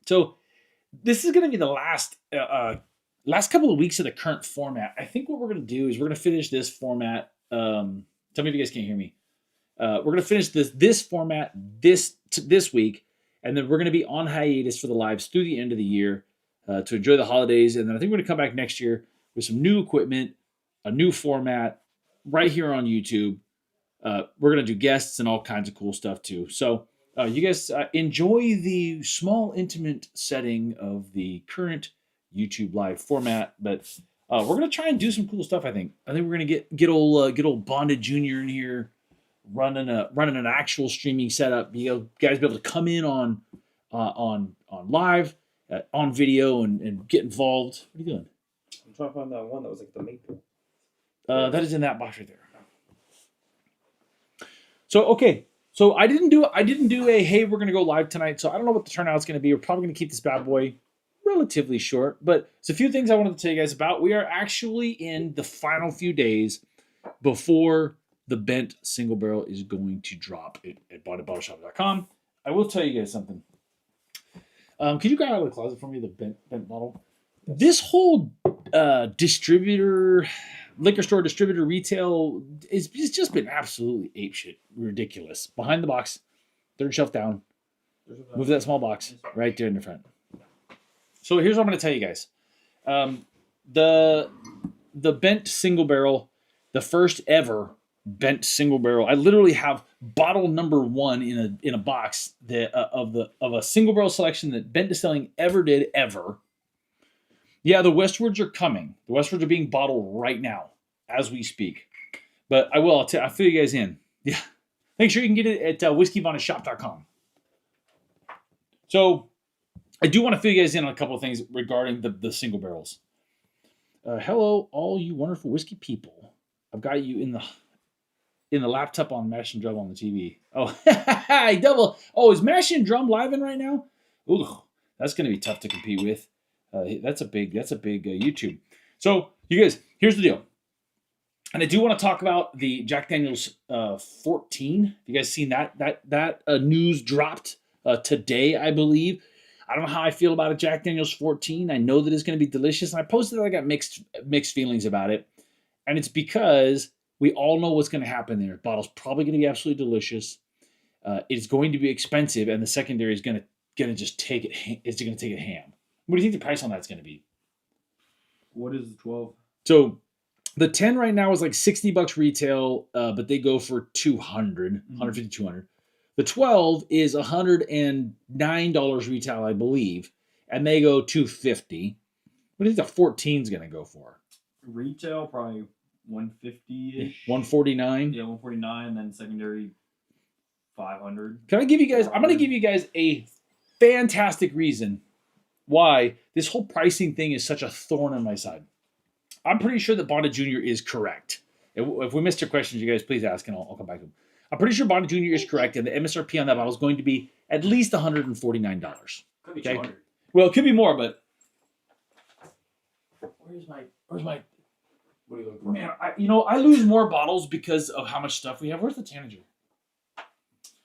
So this is going to be the last couple of weeks of the current format. I think what we're going to do is we're going to finish this format. Tell me if you guys can't hear me. We're going to finish this format this week, and then we're going to be on hiatus for the lives through the end of the year to enjoy the holidays. And then I think we're going to come back next year with some new equipment, a new format, right here on YouTube. We're going to do guests and all kinds of cool stuff too. So you guys enjoy the small, intimate setting of the current YouTube live format, but we're going to try and do some cool stuff. I think we're going to get old Bonded Junior in here, running an actual streaming setup. You guys be able to come in on live, on video, and get involved. What are you doing? I'm trying to find that one that was like the maple. That is in that box right there. So okay, so I didn't do a hey, we're gonna go live tonight. So I don't know what the turnout's gonna be. We're probably gonna keep this bad boy relatively short, but it's a few things I wanted to tell you guys about. We are actually in the final few days before the bent single barrel is going to drop at bottledbottleshop.com. I will tell you guys something. Could you grab out of the closet for me the bent bottle? This whole liquor store distributor retail it's just been absolutely apeshit ridiculous. Behind the box, third shelf down. Move that small box right there in the front. So here's what I'm going to tell you guys. The bent single barrel, the first ever bent single barrel. I literally have bottle number 1 in a box that of a single barrel selection that Bent Distilling ever did ever. Yeah, the Westwards are coming. The Westwards are being bottled right now as we speak. But I'll fill you guys in. Yeah, make sure you can get it at whiskeyvonishop.com. So I do want to fill you guys in on a couple of things regarding the single barrels. Hello, all you wonderful whiskey people. I've got you in the laptop on Mash and Drum on the TV. Oh, double. Oh, is Mash and Drum live in right now? Ooh, that's going to be tough to compete with. That's a big YouTube. So you guys, here's the deal. And I do want to talk about the Jack Daniel's 14. Have you guys seen that news dropped today, I believe? I don't know how I feel about a Jack Daniel's 14. I know that it's going to be delicious. And I posted that I got mixed feelings about it. And it's because we all know what's going to happen there. The bottle's probably going to be absolutely delicious. It's going to be expensive, and the secondary is going to just take it. It's going to take it ham. What do you think the price on that's going to be? What is the 12? So the 10 right now is like $60 retail, but they go for $200, $150, $200. The 12 is $109 retail, I believe, and they go $250. What do you think the 14 is going to go for? Retail, probably $150-ish. $149? Yeah, $149, then secondary $500. Can I give you guys, I'm going to give you guys a fantastic reason why this whole pricing thing is such a thorn on my side. I'm pretty sure that Bonded Junior is correct. If we missed your questions, you guys please ask and I'll come back to them. I'm pretty sure Bonded Junior is correct, and the MSRP on that bottle is going to be at least $149. Could be $200. Well, it could be more, but where's my What are you looking for? man? I lose more bottles because of how much stuff we have. Where's the Tanager?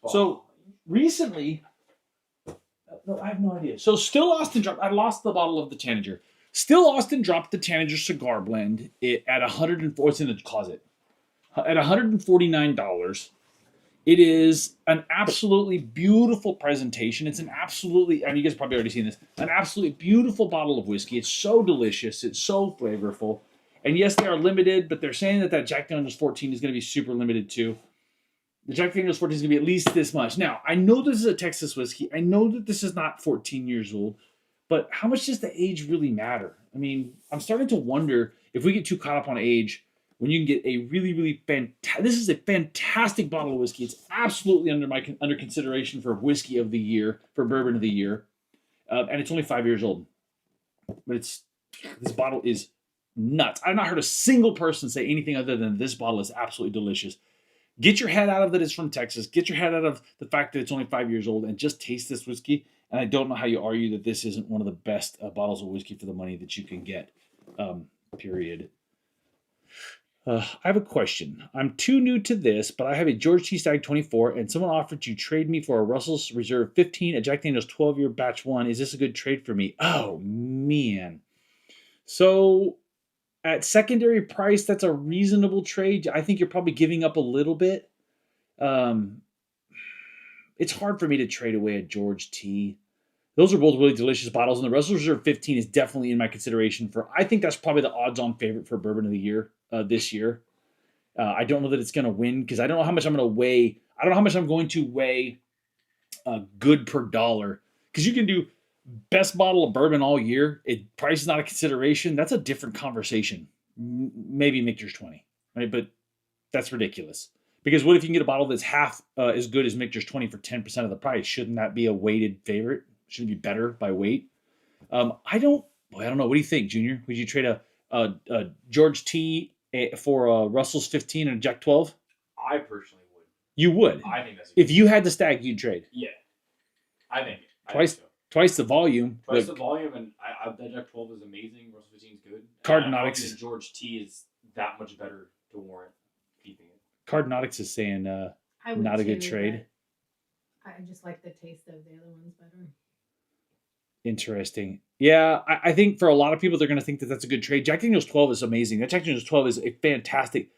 Oh. So recently, no, I have no idea. So Still Austin dropped. I lost the bottle of the Tanager. Still Austin dropped the Tanager cigar blend at $104. It's in the closet at $149. It is an absolutely beautiful presentation. It's an absolutely, and you guys have probably already seen this, an absolutely beautiful bottle of whiskey. It's so delicious. It's so flavorful. And yes, they are limited, but they're saying that Jack Daniel's 14 is going to be super limited too. The Jack Daniel's 14 is going to be at least this much. Now, I know this is a Texas whiskey. I know that this is not 14 years old, but how much does the age really matter? I mean, I'm starting to wonder if we get too caught up on age when you can get a really, really fantastic. This is a fantastic bottle of whiskey. It's absolutely under consideration for whiskey of the year, for bourbon of the year, and it's only 5 years old. But this bottle is nuts. I've not heard a single person say anything other than this bottle is absolutely delicious. Get your head out of that it's from Texas. Get your head out of the fact that it's only 5 years old and just taste this whiskey. And I don't know how you argue that this isn't one of the best bottles of whiskey for the money that you can get. Period. I have a question. I'm too new to this, but I have a George T. Stag 24, and someone offered to trade me for a Russell's Reserve 15, a Jack Daniel's 12-year batch 1. Is this a good trade for me? Oh, man. So, at secondary price, that's a reasonable trade. I think you're probably giving up a little bit. It's hard for me to trade away a George T. Those are both really delicious bottles, and the Russell's Reserve 15 is definitely in my consideration for. I think that's probably the odds-on favorite for bourbon of the year this year. I don't know that it's going to win because I don't know how much I'm going to weigh. I don't know how much I'm going to weigh good per dollar because you can do best bottle of bourbon all year. Price is not a consideration. That's a different conversation. Maybe Michter's 20, right? But that's ridiculous. Because what if you can get a bottle that's half as good as Michter's 20 for 10% of the price? Shouldn't that be a weighted favorite? Shouldn't it be better by weight? I don't know. What do you think, Junior? Would you trade a George T for a Russell's 15 and a Jack 12? I personally would. You would? I think that's if you had the Stag, you'd trade. Yeah. I think Twice the volume. Twice the volume, and that Jack 12 is amazing. Russell 15 is good. Cardinatics. George T is that much better to warrant keeping it. Cardinatics is saying not a good trade. I just like the taste of the other ones better. Interesting. Yeah, I think for a lot of people, they're going to think that that's a good trade. Jack Daniel's 12 is amazing. That Jack Daniel's 12 is a fantastic.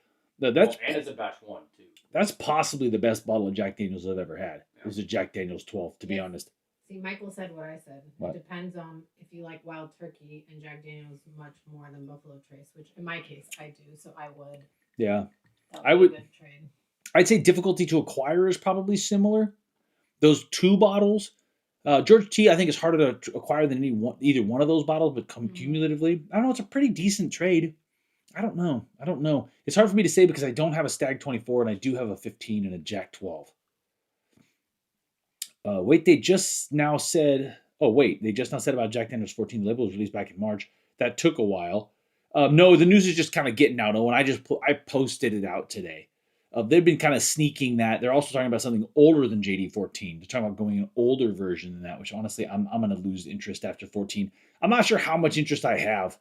And it's a batch 1, too. That's possibly the best bottle of Jack Daniel's I've ever had. It was a Jack Daniel's 12, to be honest. See, Michael said what I said. What? It depends on if you like Wild Turkey and Jack Daniel's much more than Buffalo Trace, which in my case I do. So I would. Yeah, I would. A good trade. I'd say difficulty to acquire is probably similar. Those two bottles, George T, I think is harder to acquire than either one of those bottles, but cumulatively, I don't know. It's a pretty decent trade. I don't know. It's hard for me to say because I don't have a Stag 24 and I do have a 15 and a Jack 12. They just now said about Jack Daniel's 14. The label was released back in March. That took a while. No, the news is just kind of getting out. And I posted it out today. They've been kind of sneaking that. They're also talking about something older than JD14. They're talking about going an older version than that, which honestly, I'm going to lose interest after 14. I'm not sure how much interest I have.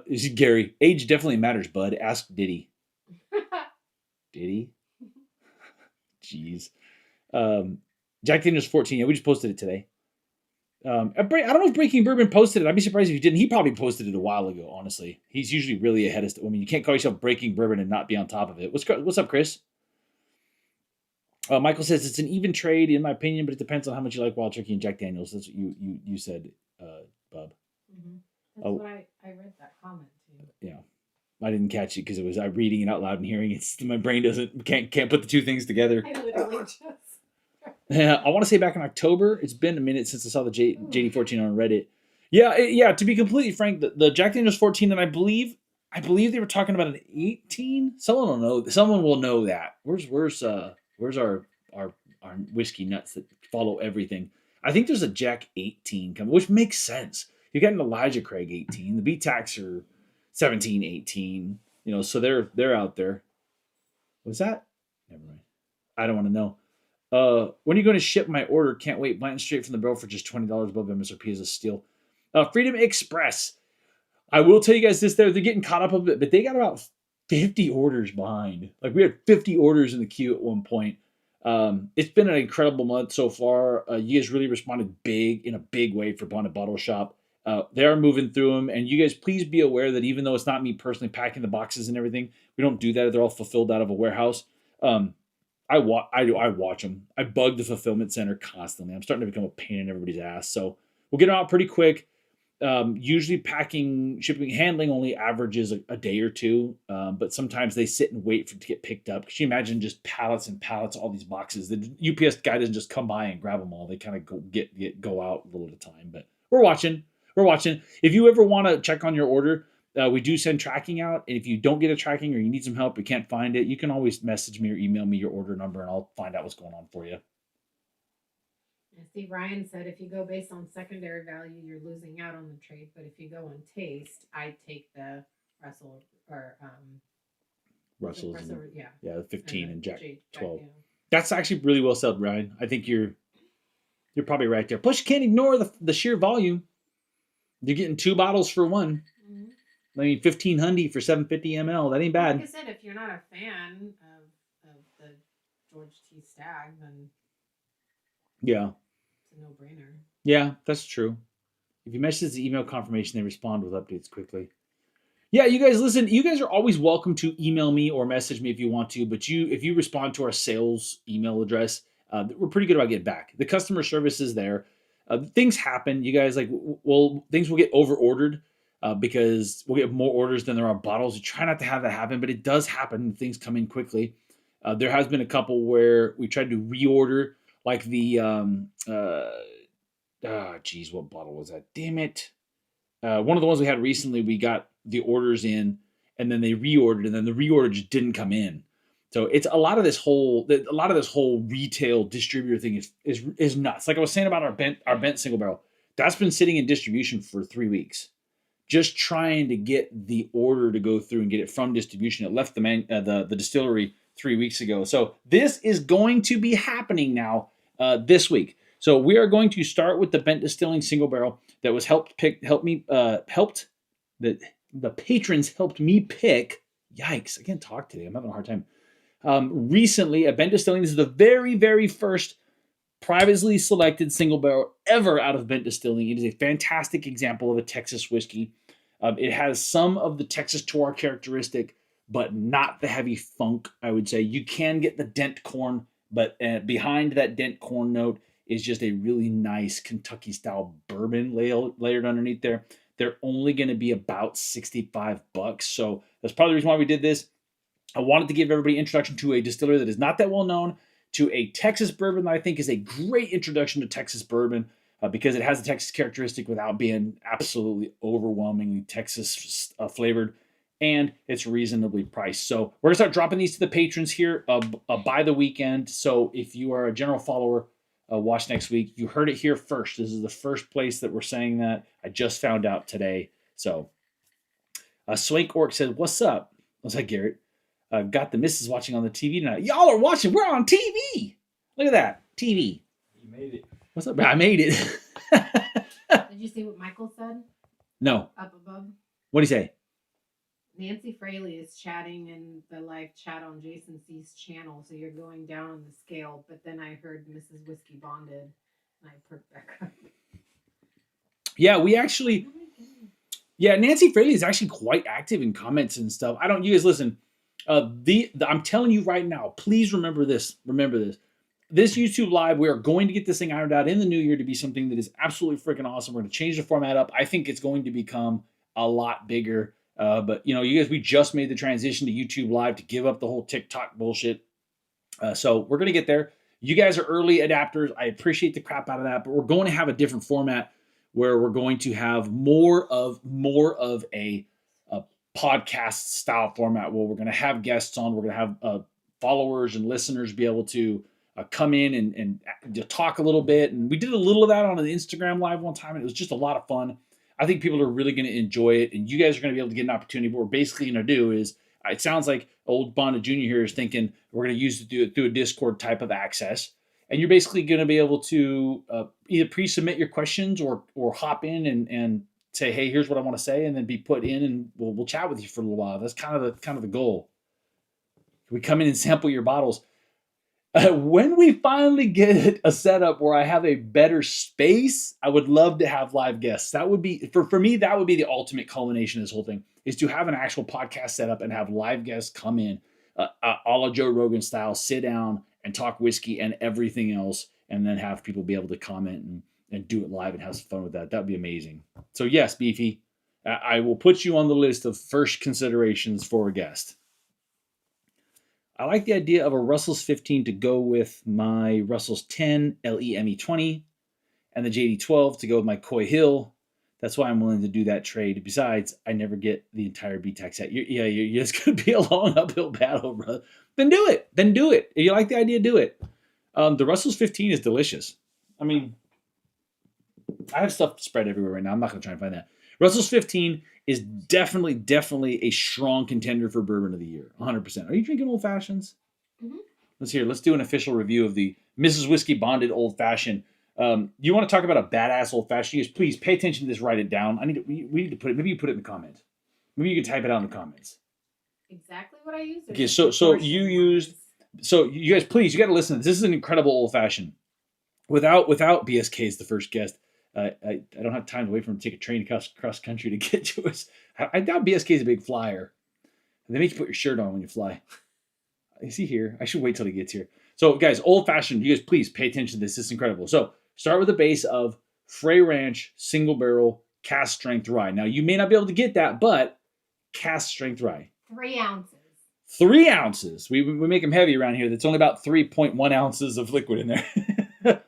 Is it Gary? Age definitely matters, bud. Ask Diddy. Diddy? Jeez. Jack Daniel's 14. Yeah, we just posted it today. I don't know if Breaking Bourbon posted it. I'd be surprised if he didn't. He probably posted it a while ago, honestly. He's usually really ahead of stuff. I mean, you can't call yourself Breaking Bourbon and not be on top of it. What's up, Chris? Michael says it's an even trade, in my opinion, but it depends on how much you like Wild Turkey and Jack Daniel's. That's what you said, Bub. Mm-hmm. That's what I read that comment too. Yeah. I didn't catch it because it was reading it out loud and hearing it. My brain can't put the two things together. I literally just... Yeah, I want to say back in October. It's been a minute since I saw the JD14 on Reddit. Yeah. To be completely frank, the Jack Daniel's 14, and I believe they were talking about an 18. Someone will know. Someone will know that. Where's our whiskey nuts that follow everything? I think there's a Jack 18 coming, which makes sense. You got an Elijah Craig 18. The BTACs are 17, 18. So they're out there. What's that? Never mind. I don't want to know. When are you going to ship my order? Can't wait. Blanton straight from the barrel for just $20 above MSRP is a steal. Freedom Express. I will tell you guys this. They're getting caught up a bit, but they got about 50 orders behind. Like we had 50 orders in the queue at one point. It's been an incredible month so far. You guys really responded in a big way for Bonded Bottle Shop. They are moving through them, and you guys please be aware that even though it's not me personally packing the boxes and everything, we don't do that. They're all fulfilled out of a warehouse. I watch them. I bug the fulfillment center constantly. I'm starting to become a pain in everybody's ass. So we'll get them out pretty quick. Usually packing, shipping, handling only averages a day or two. But sometimes they sit and wait for it to get picked up. Could you imagine just pallets and pallets, all these boxes? The UPS guy doesn't just come by and grab them all. They kind of go out a little at a time. But we're watching. If you ever want to check on your order, we do send tracking out, and if you don't get a tracking or you need some help, you can't find it, you can always message me or email me your order number, and I'll find out what's going on for you. See, Ryan said if you go based on secondary value, you're losing out on the trade, but if you go on taste, I take the Russell's, the 15 and Jack 12. Yeah. That's actually really well said, Ryan. I think you're probably right there. Plus, you can't ignore the sheer volume. You're getting 2 bottles for one. I mean, 1500 for 750 ml. That ain't bad. Like I said, if you're not a fan of the George T. Stagg, then Yeah. it's a no-brainer. Yeah, that's true. If you message the email confirmation, they respond with updates quickly. Yeah, you guys listen. You guys are always welcome to email me or message me if you want to. But if you respond to our sales email address, we're pretty good about getting back. The customer service is there. Things happen. You guys things will get over ordered because we'll get more orders than there are bottles. You try not to have that happen, but it does happen. Things come in quickly. There has been a couple where we tried to reorder, like the what bottle was that? Damn it. One of the ones we had recently, we got the orders in and then they reordered and then the reorder just didn't come in. So it's a lot of this whole retail distributor thing is nuts. Like I was saying about our bent single barrel, that's been sitting in distribution for 3 weeks, just trying to get the order to go through and get it from distribution. It left the distillery 3 weeks ago. So this is going to be happening now this week. So we are going to start with the bent distilling single barrel that was the patrons helped me pick. Yikes! I can't talk today. I'm having a hard time. Recently, at Bent Distilling, this is the very, very first privately selected single barrel ever out of Bent Distilling. It is a fantastic example of a Texas whiskey. It has some of the Texas terroir characteristic, but not the heavy funk, I would say. You can get the dent corn, but behind that dent corn note is just a really nice Kentucky-style bourbon layered underneath there. They're only going to be about $65. So that's probably the reason why we did this. I wanted to give everybody an introduction to a distillery that is not that well known, to a Texas bourbon that I think is a great introduction to Texas bourbon because it has the Texas characteristic without being absolutely overwhelmingly Texas flavored, and it's reasonably priced. So we're going to start dropping these to the patrons here by the weekend. So if you are a general follower, watch next week. You heard it here first. This is the first place that we're saying that. I just found out today. So Swank Orc said, "What's up?" I was like, "Garrett, I've got the missus watching on the TV tonight." Y'all are watching. We're on TV. Look at that. TV. You made it. What's up? I made it. Did you see what Michael said No. up above? What'd he say? Nancy Fraley is chatting in the live chat on Jason C's channel, so you're going down on the scale. But then I heard Mrs. Whiskey Bonded, and I perked back up. Yeah, we actually... Yeah, Nancy Fraley is actually quite active in comments and stuff. You guys listen. I'm telling you right now, please remember this. Remember this. This YouTube live, we are going to get this thing ironed out in the new year to be something that is absolutely freaking awesome. We're going to change the format up. I think it's going to become a lot bigger. But you guys, we just made the transition to YouTube live to give up the whole TikTok bullshit. So we're going to get there. You guys are early adapters. I appreciate the crap out of that, but we're going to have a different format where we're going to have more of a podcast style format where we're going to have guests on. We're going to have followers and listeners be able to come in and talk a little bit. And we did a little of that on an Instagram live one time, and it was just a lot of fun. I think people are really going to enjoy it, and you guys are going to be able to get an opportunity. What we're basically going to do is, it sounds like old Bonded Jr. here is thinking we're going to use it through a Discord type of access. And you're basically going to be able to either pre-submit your questions or hop in and say, "Hey, here's what I want to say," and then be put in, and we'll chat with you for a little while. That's kind of the goal. We come in and sample your bottles. When we finally get a setup where I have a better space, I would love to have live guests. That would be, for me, that would be the ultimate culmination of this whole thing, is to have an actual podcast setup and have live guests come in, a la Joe Rogan style, sit down and talk whiskey and everything else, and then have people be able to comment and do it live and have some fun with that. That would be amazing. So yes, Beefy, I will put you on the list of first considerations for a guest. I like the idea of a Russell's 15 to go with my Russell's 10 LEME 20 and the JD 12 to go with my Coy Hill. That's why I'm willing to do that trade. Besides, I never get the entire BTAC set. It's going to be a long uphill battle, bro. Then do it. If you like the idea, do it. The Russell's 15 is delicious. I mean, I have stuff spread everywhere right now. I'm not going to try and find that. Russell's 15 is definitely a strong contender for bourbon of the year. 100%. Are you drinking old fashions? Mm-hmm. Let's do an official review of the Mrs. Whiskey Bonded Old Fashioned. You want to talk about a badass old fashioned? Please pay attention to this. Write it down. We need to put it. Maybe you put it in the comments. Maybe you can type it out in the comments. Exactly what I used. or Okay, just so proportion you wise? used. So you guys, please, you got to listen. This is an incredible old fashioned. Without BSK as the first guest, I don't have time to wait for him to take a train cross country to get to us. I doubt BSK is a big flyer. They make you put your shirt on when you fly. Is he here? I should wait till he gets here. So, guys, old fashioned. You guys, please pay attention to this. This is incredible. So, start with a base of Frey Ranch single barrel cast strength rye. Now, you may not be able to get that, but cast strength rye. 3 ounces. 3 ounces. We make them heavy around here. That's only about 3.1 ounces of liquid in there.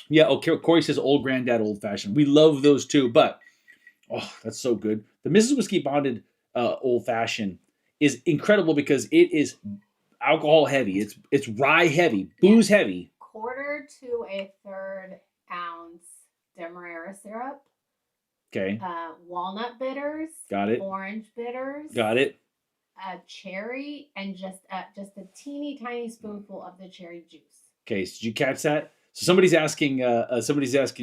Yeah, okay. Corey says old granddad old fashioned. We love those too, but oh, that's so good. The Mrs. Whiskey Bonded old fashioned is incredible because it is alcohol heavy. It's rye heavy, booze heavy. 1/4 to 1/3 ounce Demerara syrup. Okay, Walnut bitters. got it. Orange bitters. Got it. Cherry, and just a teeny tiny spoonful of the cherry juice. Okay, so did you catch that? So somebody's asking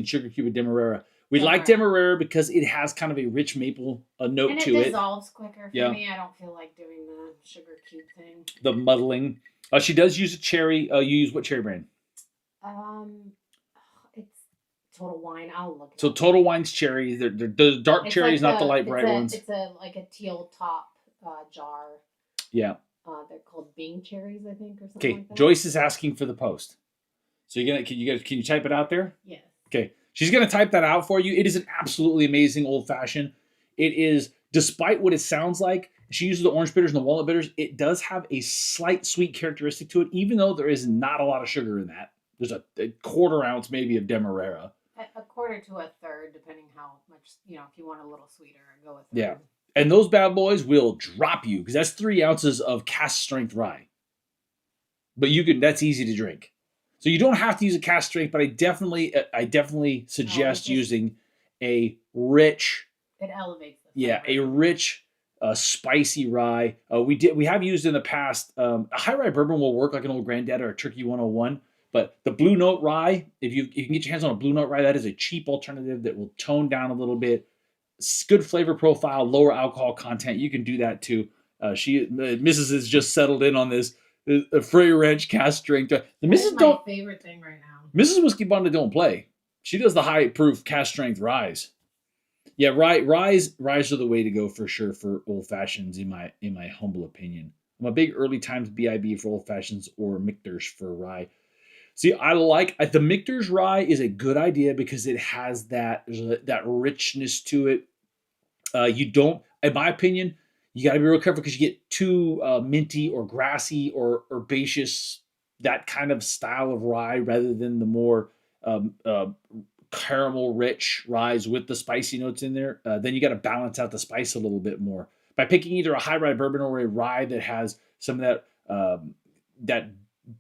Sugar Cube with Demerara. We like Demerara Demerara because it has kind of a rich maple note and to it it. dissolves quicker for Yeah. me. I don't feel like doing the sugar cube thing. The muddling. She does use a cherry. You use what cherry brand? It's Total Wine. I'll look. So Total Wine's cherry. The dark It's cherry is like not the light bright ones. It's like a teal top jar. Yeah. They're called Bing cherries, I think, or something Okay. like that. Joyce is asking for the post. So can you type it out there? Yes. Okay. She's gonna type that out for you. It is an absolutely amazing old fashioned. It is, despite what it sounds like, she uses the orange bitters and the walnut bitters. It does have a slight sweet characteristic to it, even though there is not a lot of sugar in that. There's a 1/4 ounce maybe of Demerara. A 1/4 to 1/3, depending how much, if you want a little sweeter, go with Yeah. And those bad boys will drop you because that's 3 ounces of cast strength rye. But that's easy to drink. So you don't have to use a cast strength, but I definitely suggest using a rich. It elevates the Yeah, a flavor. rich, spicy rye. We have used in the past. A high rye bourbon will work like an old granddad or a Turkey 101. But the Blue Note rye, if you can get your hands on a Blue Note rye, that is a cheap alternative that will tone down a little bit. Good flavor profile, lower alcohol content. You can do that too. Mrs. has just settled in on this. The Frey Ranch cast strength. The That's my favorite thing right now. Mrs. Whiskey Bonded don't play. She does the high proof cast strength ryes. Yeah, ryes are the way to go for sure for old fashions in my humble opinion. I'm a big early times BIB for old fashions or Michter's for rye. See, I like the Michter's rye is a good idea because it has that richness to it. You don't, in my opinion, you got to be real careful because you get too minty or grassy or herbaceous, that kind of style of rye rather than the more caramel rich ryes with the spicy notes in there. Then you got to balance out the spice a little bit more by picking either a high rye bourbon or a rye that has some of that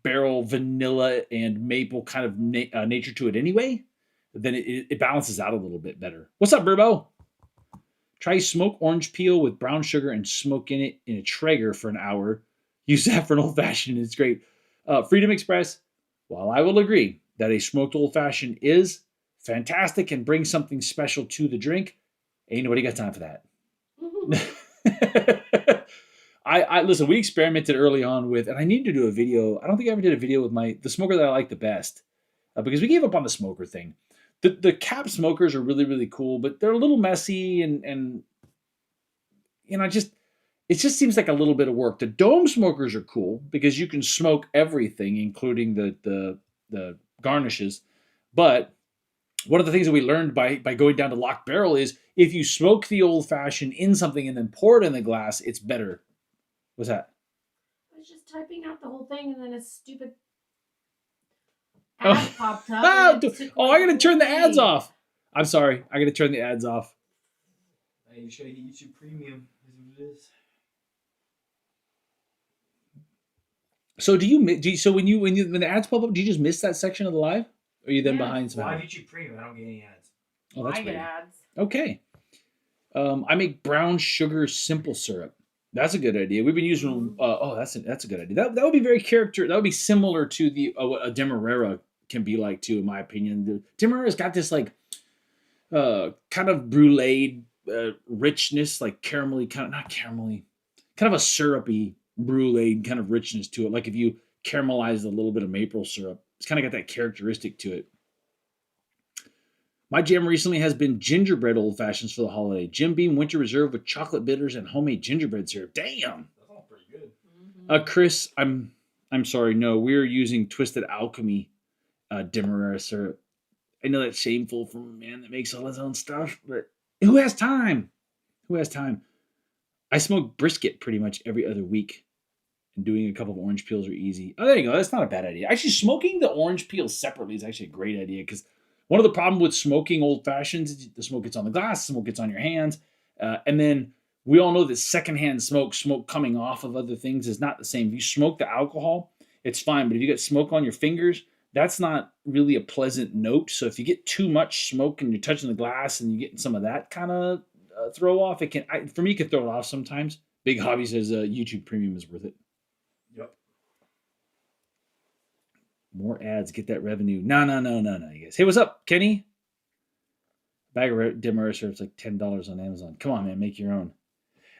barrel vanilla and maple kind of nature to it anyway. Then it balances out a little bit better. What's up, Burbo? Try smoked orange peel with brown sugar and smoke in it in a Traeger for an hour. Use that for an old fashioned. It's great. Freedom Express. While I will agree that a smoked old fashioned is fantastic and brings something special to the drink, ain't nobody got time for that. I listen. We experimented early on with, and I need to do a video. I don't think I ever did a video with the smoker that I like the best because we gave up on the smoker thing. The cap smokers are really, really cool, but they're a little messy and it just seems like a little bit of work. The dome smokers are cool because you can smoke everything, including the garnishes. But one of the things that we learned by going down to locked barrel is if you smoke the old fashioned in something and then pour it in the glass, it's better. What's that? I was just typing out the whole thing and then a stupid ad popped up. I gotta turn the ads off. I'm sorry. I gotta turn the ads off. You should get YouTube Premium. Is what it is. So so when the ads pop up, do you just miss that section of the live? Or are you then behind some? Live YouTube Premium. I don't get any ads. Oh, that's I get weird. ads. Okay. I make brown sugar simple syrup. That's a good idea. We've been using. That's a good idea. That would be That would be similar to what a Demerara can be like too, in my opinion. The Demerara's got this like kind of brulee richness, like caramelly, not caramelly, kind of a syrupy brulee kind of richness to it. Like if you caramelized a little bit of maple syrup, it's kind of got that characteristic to it. My jam recently has been gingerbread old fashions for the holiday. Jim Beam Winter Reserve with chocolate bitters and homemade gingerbread syrup. Damn. That sounds pretty good. Chris, I'm sorry. No, we're using Twisted Alchemy Demerara syrup. I know that's shameful from a man that makes all his own stuff, but who has time? Who has time? I smoke brisket pretty much every other week, and doing a couple of orange peels are easy. Oh, there you go. That's not a bad idea. Actually, smoking the orange peels separately is actually a great idea because one of the problems with smoking old fashions is the smoke gets on the glass, the smoke gets on your hands, and then we all know that secondhand smoke coming off of other things is not the same. If you smoke the alcohol, it's fine, but if you get smoke on your fingers, that's not really a pleasant note. So if you get too much smoke and you're touching the glass and you're getting some of that kind of throw off, it can, for me, it can throw it off sometimes. Big Hobby says YouTube Premium is worth it. Yep. More ads, get that revenue. No, you guys. Hey, what's up, Kenny? Bag of Demerara syrup, it's like $10 on Amazon. Come on, man, make your own.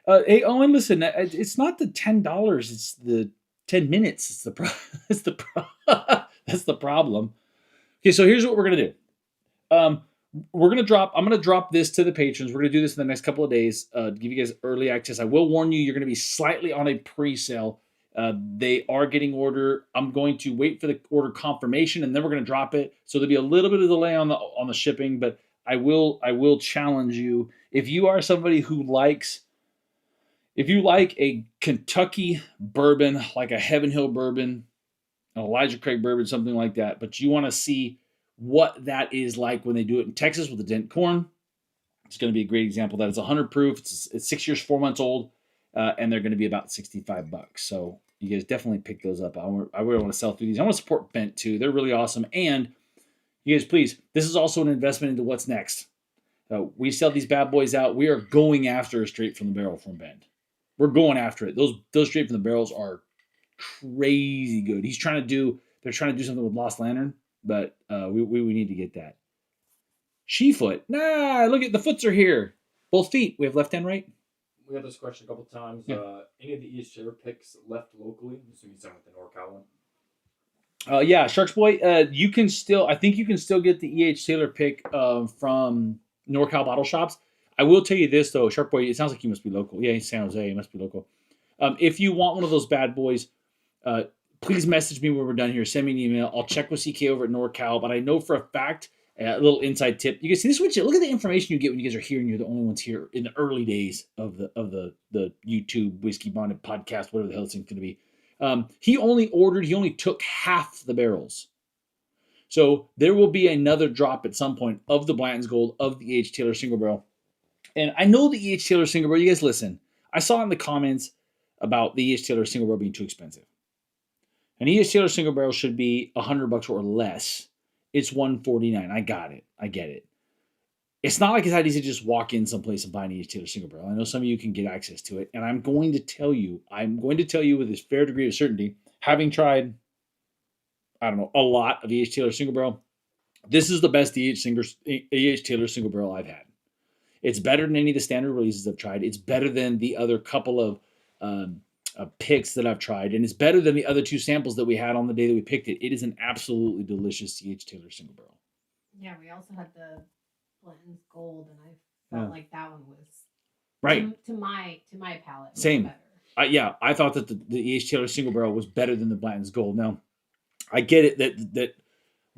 Hey, Owen, listen, it's not the $10, it's the 10 minutes. It's the that's the problem. Okay, so here's what we're gonna do. I'm gonna drop this to the patrons. We're gonna do this in the next couple of days. Give you guys early access. I will warn you, you're gonna be slightly on a pre-sale. They are getting order. I'm going to wait for the order confirmation, and then we're gonna drop it. So there'll be a little bit of delay on the shipping, but I will challenge you. If you are somebody who likes, if you like a Kentucky bourbon, like a Heaven Hill bourbon, an Elijah Craig bourbon, something like that, but you want to see what that is like when they do it in Texas with the dent corn, it's going to be a great example. That it's 100 proof. It's 6 years, 4 months old, and they're going to be about $65. So you guys definitely pick those up. I really want to sell through these. I want to support Bent too. They're really awesome. And you guys, please, this is also an investment into what's next. We sell these bad boys out. We are going after a straight from the barrel from Bent. We're going after it. Those straight from the barrels are crazy good. They're trying to do something with Lost Lantern, but we need to get that. Shefoot. Nah, look at the foots are here. Both feet. We have left and right. We had this question a couple times. Yeah. Any of the EH Taylor picks left locally? So you sound with the NorCal one. Yeah, Sharks Boy. I think you can still get the EH Taylor pick from NorCal bottle shops. I will tell you this though, Shark Boy. It sounds like you must be local. Yeah, he's San Jose. He must be local. If you want one of those bad boys, please message me when we're done here. Send me an email. I'll check with CK over at NorCal. But I know for a fact, a little inside tip. You guys see this? Look at the information you get when you guys are here, and you're the only ones here in the early days of the YouTube Whiskey Bonded podcast, whatever the hell this thing's going to be. He only took half the barrels. So there will be another drop at some point of the Blanton's Gold of the E.H. Taylor single barrel. And I know the E.H. Taylor single barrel. You guys listen. I saw in the comments about the E.H. Taylor single barrel being too expensive. An E.H. Taylor single barrel should be $100 or less. It's $149. I got it. I get it. It's not like it's that easy to just walk in someplace and buy an E.H. Taylor single barrel. I know some of you can get access to it. And I'm going to tell you with this fair degree of certainty, having tried, I don't know, a lot of E.H. Taylor single barrel, this is the best E.H. Taylor single barrel I've had. It's better than any of the standard releases I've tried. It's better than the other couple of picks that I've tried. And it's better than the other two samples that we had on the day that we picked it. It is an absolutely delicious E.H. Taylor single barrel. Yeah, we also had the Blanton's Gold, and I felt like that one was right to my palate. Same. Better. I thought that the E.H. Taylor single barrel was better than the Blanton's Gold. Now, I get it that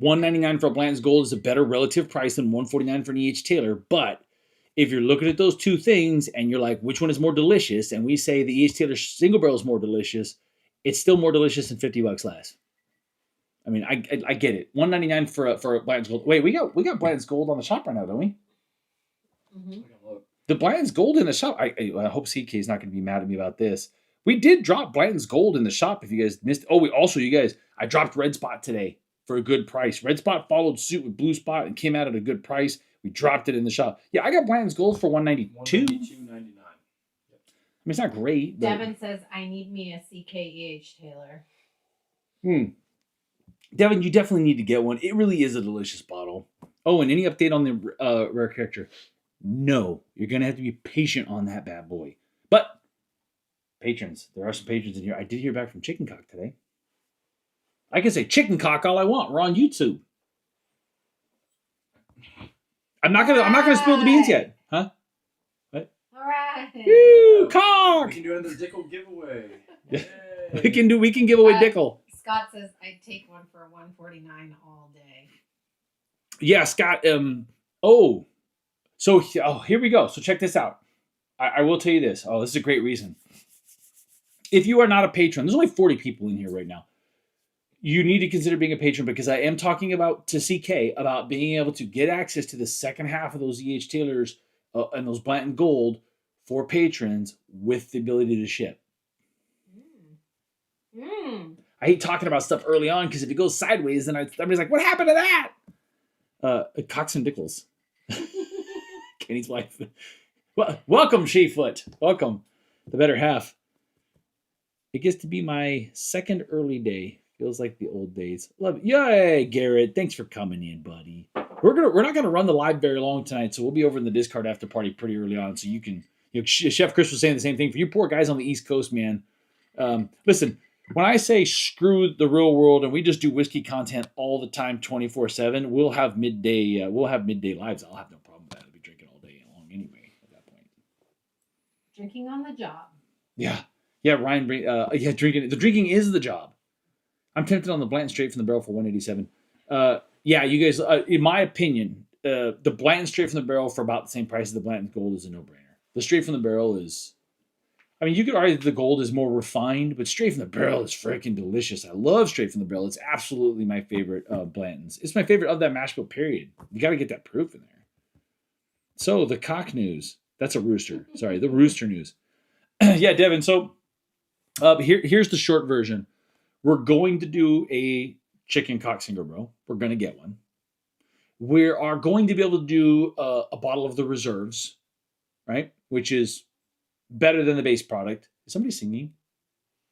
$199 for a Blanton's Gold is a better relative price than $149 for an E.H. Taylor, but if you're looking at those two things and you're like, which one is more delicious? And we say the E.H. Taylor single barrel is more delicious. It's still more delicious than $50 less. I mean, I get it. $199 for Blanton's Gold. Wait, we got Blanton's Gold on the shop right now, don't we? Mm-hmm. The Blanton's Gold in the shop. I hope CK is not going to be mad at me about this. We did drop Blanton's Gold in the shop. If you guys missed, I dropped Red Spot today for a good price. Red Spot followed suit with Blue Spot and came out at a good price. We dropped it in the shop. Yeah, I got Blanton's Gold for $192. $192.99. I mean, it's not great. But... Devin says, I need me a CKEH Taylor. Devin, you definitely need to get one. It really is a delicious bottle. Oh, and any update on the rare character? No, you're gonna have to be patient on that bad boy. But patrons, there are some patrons in here. I did hear back from Chicken Cock today. I can say Chicken Cock all I want. We're on YouTube. I'm not gonna spill the beans yet, huh? All right. Woo, Cock! We can do another Dickel giveaway. Yeah. Yay. We can give away Dickel. Scott says I'd take one for $149 all day. Yeah, Scott. Here we go. So check this out. I will tell you this. Oh, this is a great reason. If you are not a patron, there's only 40 people in here right now. You need to consider being a patron because I am talking about to CK about being able to get access to the second half of those EH Taylors and those Blanton Gold for patrons with the ability to ship. I hate talking about stuff early on because if it goes sideways, then everybody's like, "What happened to that?" Cox and Dickles, Kenny's wife. Well, welcome, Sheafoot. Welcome, the better half. It gets to be my second early day. Feels like the old days. Love it. Yay, Garrett. Thanks for coming in, buddy. We're not gonna run the live very long tonight, so we'll be over in the Discard after party pretty early on, so you can. Chef Chris was saying the same thing for you poor guys on the East Coast, man. Listen. When I say screw the real world and we just do whiskey content all the time, 24/7, we'll have midday lives. I'll have no problem with that. I'll be drinking all day long anyway at that point. Drinking on the job. Yeah, Ryan. Drinking. The drinking is the job. I'm tempted on the Blanton straight from the barrel for $187. Yeah, you guys. In my opinion, the Blanton straight from the barrel for about the same price as the Blanton Gold is a no-brainer. The straight from the barrel is. I mean, you could argue that the Gold is more refined, but straight from the barrel is freaking delicious. I love straight from the barrel. It's absolutely my favorite of Blanton's. It's my favorite of that mash bill, period. You got to get that proof in there. So, the cock news. That's a rooster. Sorry, the rooster news. Yeah, Devin. So, here's the short version. We're going to do a chicken cock single barrel. We're going to get one. We are going to be able to do a bottle of the reserves, right? Which is better than the base product. Is somebody singing?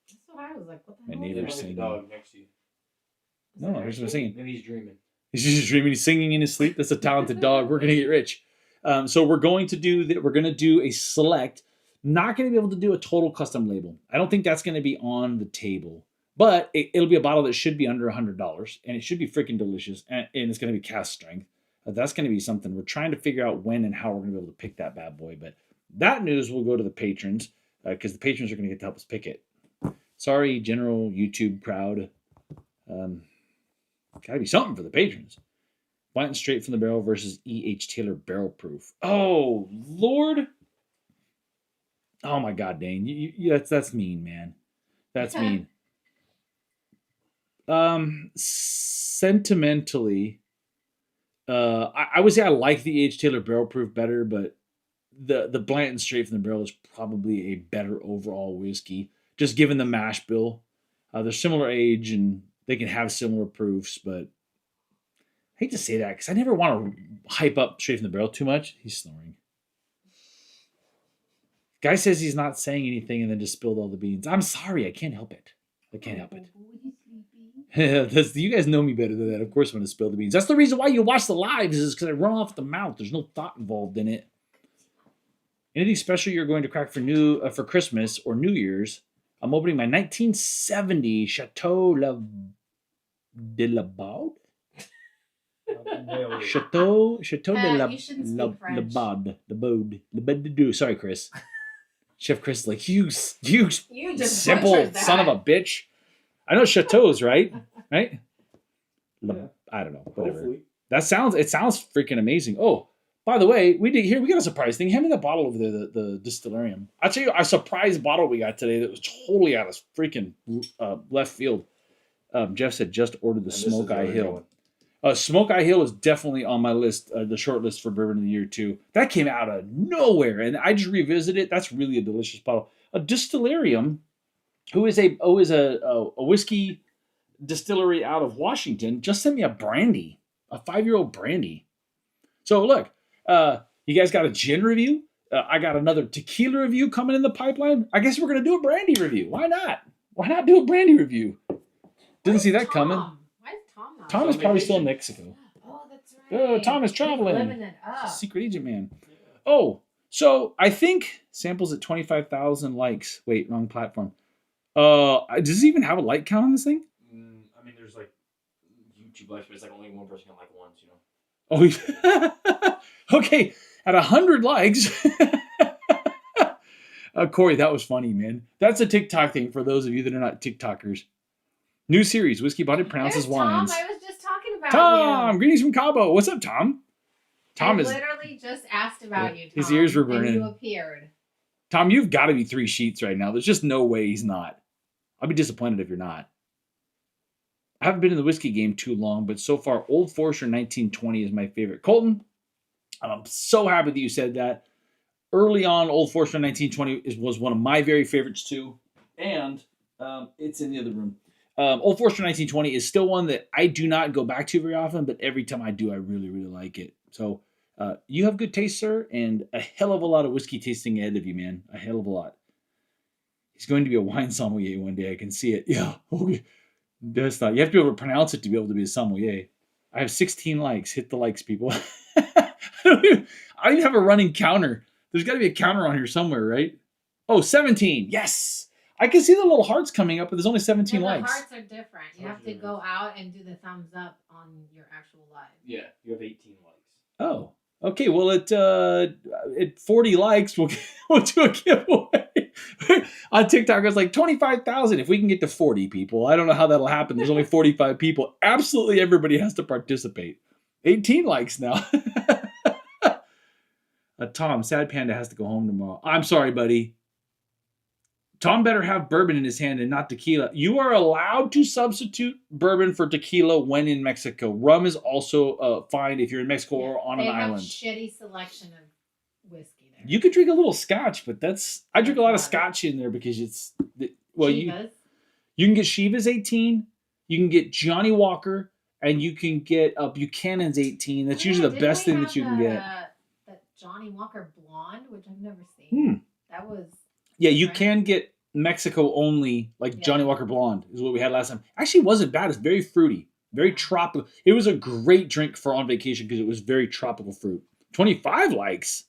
That's what I was like. What the My hell? neighbor's There's a singing. dog next to you. No, there's no singing. Maybe he's dreaming. He's just dreaming. He's singing in his sleep. That's a talented dog. We're gonna get rich. So we're going to do that. We're gonna do a select. Not gonna be able to do a total custom label. I don't think that's gonna be on the table. But it'll be a bottle that should be under $100, and it should be freaking delicious, and it's gonna be cast strength. That's gonna be something. We're trying to figure out when and how we're gonna be able to pick that bad boy, but. That news will go to the patrons because the patrons are going to get to help us pick it. Sorry, general YouTube crowd. Got to be something for the patrons. Blanton straight from the barrel versus E.H. Taylor barrel proof. Oh, Lord. Oh, my God, Dane. That's mean, man. That's mean. Sentimentally, I would say I like the E.H. Taylor barrel proof better, but the Blanton straight from the barrel is probably a better overall whiskey, just given the mash bill. They're similar age and they can have similar proofs, but I hate to say that because I never want to hype up straight from the barrel too much. He's snoring. Guy says he's not saying anything and then just spilled all the beans. I'm sorry, I can't help it. I can't help it. You guys know me better than that. Of course I'm going to spill the beans. That's the reason why you watch the lives is because I run off the mouth. There's no thought involved in it. Anything special you're going to crack for Christmas or New Year's? I'm opening my 1970 Chateau de la Baude. Chateau de la Baude. Sorry, Chris. Chef Chris is like, you just simple son of a bitch. I know chateaus, right? Right? Yeah. I don't know. Whatever. Hopefully. It sounds freaking amazing. Oh, by the way, we got a surprise thing. Hand me the bottle over there, the Distillerium. I'll tell you a surprise bottle we got today that was totally out of freaking left field. Jeff said just ordered the Smoke Eye Hill. Smoke Eye Hill is definitely on my list, the short list for Bourbon of the Year too. That came out of nowhere, and I just revisited it. That's really a delicious bottle. A Distillerium, who is a whiskey distillery out of Washington, just sent me a brandy, a 5-year-old brandy. So look, you guys got a gin review. I got another tequila review coming in the pipeline. I guess we're gonna do a brandy review. Why not? Why not do a brandy review? Didn't see that coming. Why is Tom not? Tom is probably still in Mexico. Oh, that's right. Oh, Tom is He's traveling. living it up. Secret agent man. Oh, so I think samples at 25,000 likes. Wait, wrong platform. Does it even have a like count on this thing? I mean, there's like YouTube likes, but it's like only one person can like once, you know. Oh, okay. At 100 likes. Corey, that was funny, man. That's a TikTok thing for those of you that are not TikTokers. New series, Whiskey Bottle Pronounces There's Wines. Tom, I was just talking about Tom, you. greetings from Cabo. What's up, Tom? Tom I is. literally just asked about you, Tom. His ears were And burning. you appeared. Tom, you've got to be 3 sheets right now. There's just no way he's not. I'll be disappointed if you're not. I haven't been in the whiskey game too long, but so far, Old Forester 1920 is my favorite. Colton, I'm so happy that you said that. Early on, Old Forester 1920 was one of my very favorites too. And it's in the other room. Old Forester 1920 is still one that I do not go back to very often, but every time I do, I really, really like it. So you have good taste, sir, and a hell of a lot of whiskey tasting ahead of you, man. A hell of a lot. He's going to be a wine sommelier one day. I can see it. Yeah. Okay. That's not. You have to be able to pronounce it to be able to be a sommelier. I have 16 likes. Hit the likes, people. I don't even have a running counter. There's got to be a counter on here somewhere, right? Oh, 17. Yes. I can see the little hearts coming up, but there's only 17 The likes. hearts are different. You have to go out and do the thumbs up on your actual live. Yeah, you have 18 likes. Oh, okay. Well, at 40 likes, we'll do a giveaway. On TikTok, it was like 25,000. If we can get to 40 people, I don't know how that'll happen. There's only 45 people. Absolutely everybody has to participate. 18 likes now. Tom, Sad Panda has to go home tomorrow. I'm sorry, buddy. Tom better have bourbon in his hand and not tequila. You are allowed to substitute bourbon for tequila when in Mexico. Rum is also fine if you're in Mexico or on an island. They have shitty selection of whiskey there. You could drink a little scotch, but I drink a lot of scotch in there because it's you can get Shiva's 18, you can get Johnny Walker, and you can get Buchanan's 18. That's usually the best thing that you can get. That Johnny Walker Blonde, which I've never seen. That was. Yeah, you can get Mexico only, like Johnny Walker Blonde is what we had last time. Actually, it wasn't bad. It's very fruity, very tropical. It was a great drink for on vacation because it was very tropical fruit. 25 likes.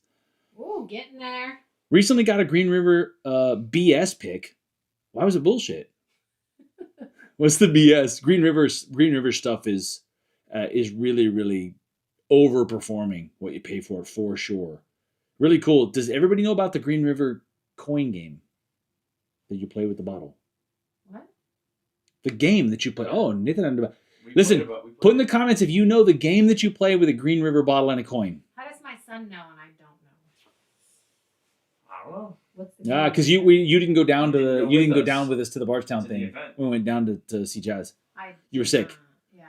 Ooh, getting there. Recently got a Green River BS pick. Why was it bullshit? What's the BS? Green River stuff is really, really overperforming what you pay for sure. Really cool. Does everybody know about the Green River coin game that you play with the bottle? What? The game that you play. Oh, Nathan. Listen, put in the comments if you know the game that you play with a Green River bottle and a coin. How does my son know and I don't know? I don't know. What's the Yeah, because you didn't go down down with us to the Bardstown thing. We went down to see Jazz. You were sick. Yeah.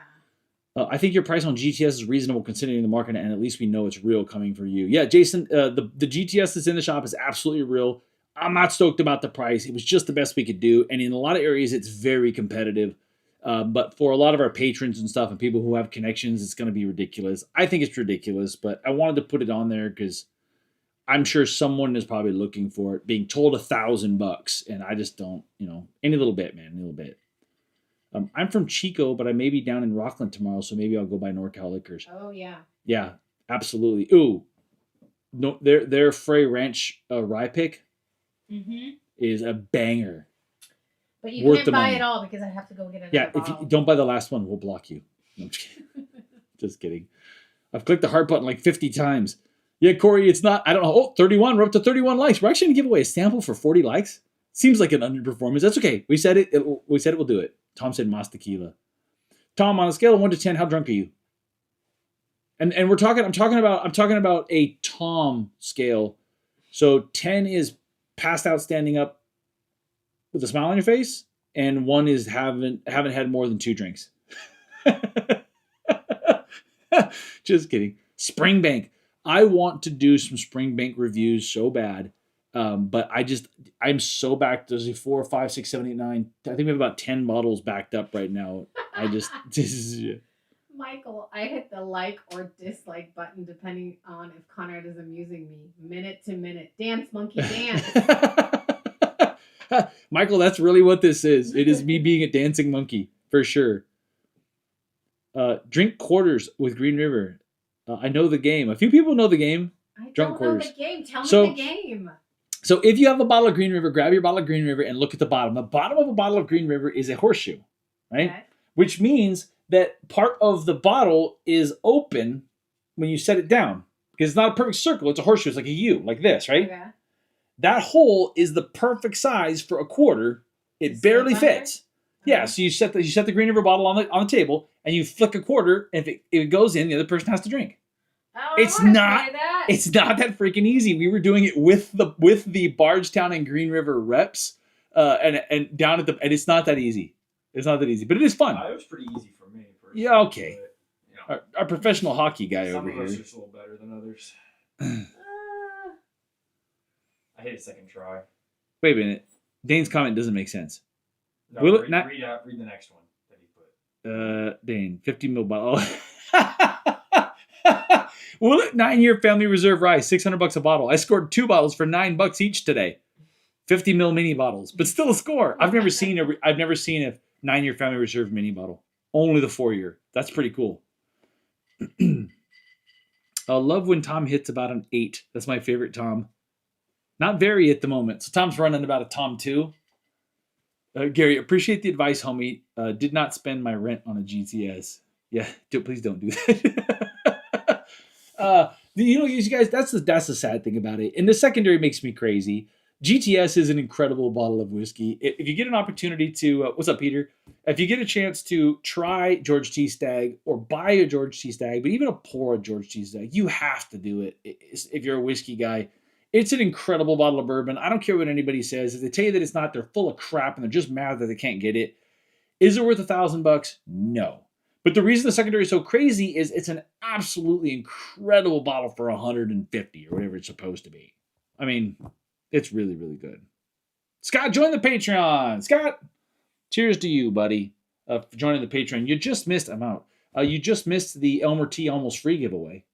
I think your price on GTS is reasonable considering the market, and at least we know it's real coming for you. Yeah, Jason, the GTS that's in the shop is absolutely real. I'm not stoked about the price. It was just the best we could do, and in a lot of areas, it's very competitive. But for a lot of our patrons and stuff and people who have connections, it's going to be ridiculous. I think it's ridiculous, but I wanted to put it on there because I'm sure someone is probably looking for it, being told $1,000, and I just don't, any little bit, man, any little bit. I'm from Chico, but I may be down in Rockland tomorrow, so maybe I'll go buy NorCal Liquors. Oh, yeah. Yeah, absolutely. Ooh, no, their Frey Ranch rye pick is a banger. But you can't buy it all because I have to go get another bottle. If you don't buy the last one, we'll block you. No, I'm just kidding. Just kidding. I've clicked the heart button like 50 times. Yeah, Corey, it's not, I don't know. Oh, 31. We're up to 31 likes. We're actually going to give away a sample for 40 likes. Seems like an underperformance. That's okay. We said it. We said we'll do it. Tom said Mas Tequila. Tom, on a scale of 1 to 10, how drunk are you? And I'm talking about a Tom scale. So 10 is passed out standing up with a smile on your face, and 1 is haven't had more than 2 drinks. Just kidding. Springbank. I want to do some Springbank reviews so bad. But I'm so backed. There's 4, 5, 6, 7, 8, 9. I think we have about 10 bottles backed up right now. Michael, I hit the like or dislike button depending on if Conrad is amusing me. Minute to minute. Dance, monkey, dance. Michael, that's really what this is. It is me being a dancing monkey, for sure. Drink quarters with Green River. I know the game. A few people know the game. I Drunk don't know quarters. the game. Tell me So- the game. So if you have a bottle of Green River, grab your bottle of Green River and look at the bottom. The bottom of a bottle of Green River is a horseshoe, right? Okay. Which means that part of the bottle is open when you set it down. Because it's not a perfect circle, it's a horseshoe. It's like a U, like this, right? Okay. That hole is the perfect size for a quarter. It Just barely slip under? fits. Yeah, so you set the Green River bottle on the table and you flick a quarter, and if it goes in, the other person has to drink. Oh, It's I wanna not- try that. It's not that freaking easy. We were doing it with the Bardstown and Green River reps, and down at and it's not that easy. It's not that easy, but it is fun. It was pretty easy for me. Personally, Yeah, okay. but, you know, Our professional hockey guy some over of us here. are just a little better than others. Uh, I hit a second try. Wait a minute. Dane's comment doesn't make sense. No, Will it read, not- read the next one that he put. Dane, 50 mil bottle. Willet 9-year family reserve rye, $600 a bottle. I scored 2 bottles for $9 each today. 50 mil mini bottles, but still a score. I've never seen a 9-year family reserve mini bottle. Only the 4-year. That's pretty cool. I love when Tom hits about an 8. That's my favorite Tom. Not very at the moment. So Tom's running about a Tom 2. Gary, appreciate the advice, homie. Did not spend my rent on a GTS. Yeah, please don't do that. You guys, that's the sad thing about it. And the secondary makes me crazy. GTS is an incredible bottle of whiskey. If you get an opportunity to, what's up, Peter? If you get a chance to try George T. Stagg or buy a George T. Stagg, but even a pour of George T. Stagg, you have to do it if you're a whiskey guy. It's an incredible bottle of bourbon. I don't care what anybody says. If they tell you that it's not, they're full of crap and they're just mad that they can't get it. Is it worth $1,000? No. But the reason the secondary is so crazy is it's an absolutely incredible bottle for $150 or whatever it's supposed to be. I mean, it's really, really good. Scott, join the Patreon. Scott, cheers to you, buddy, for joining the Patreon. You just missed, I'm out. You just missed the Elmer T almost free giveaway.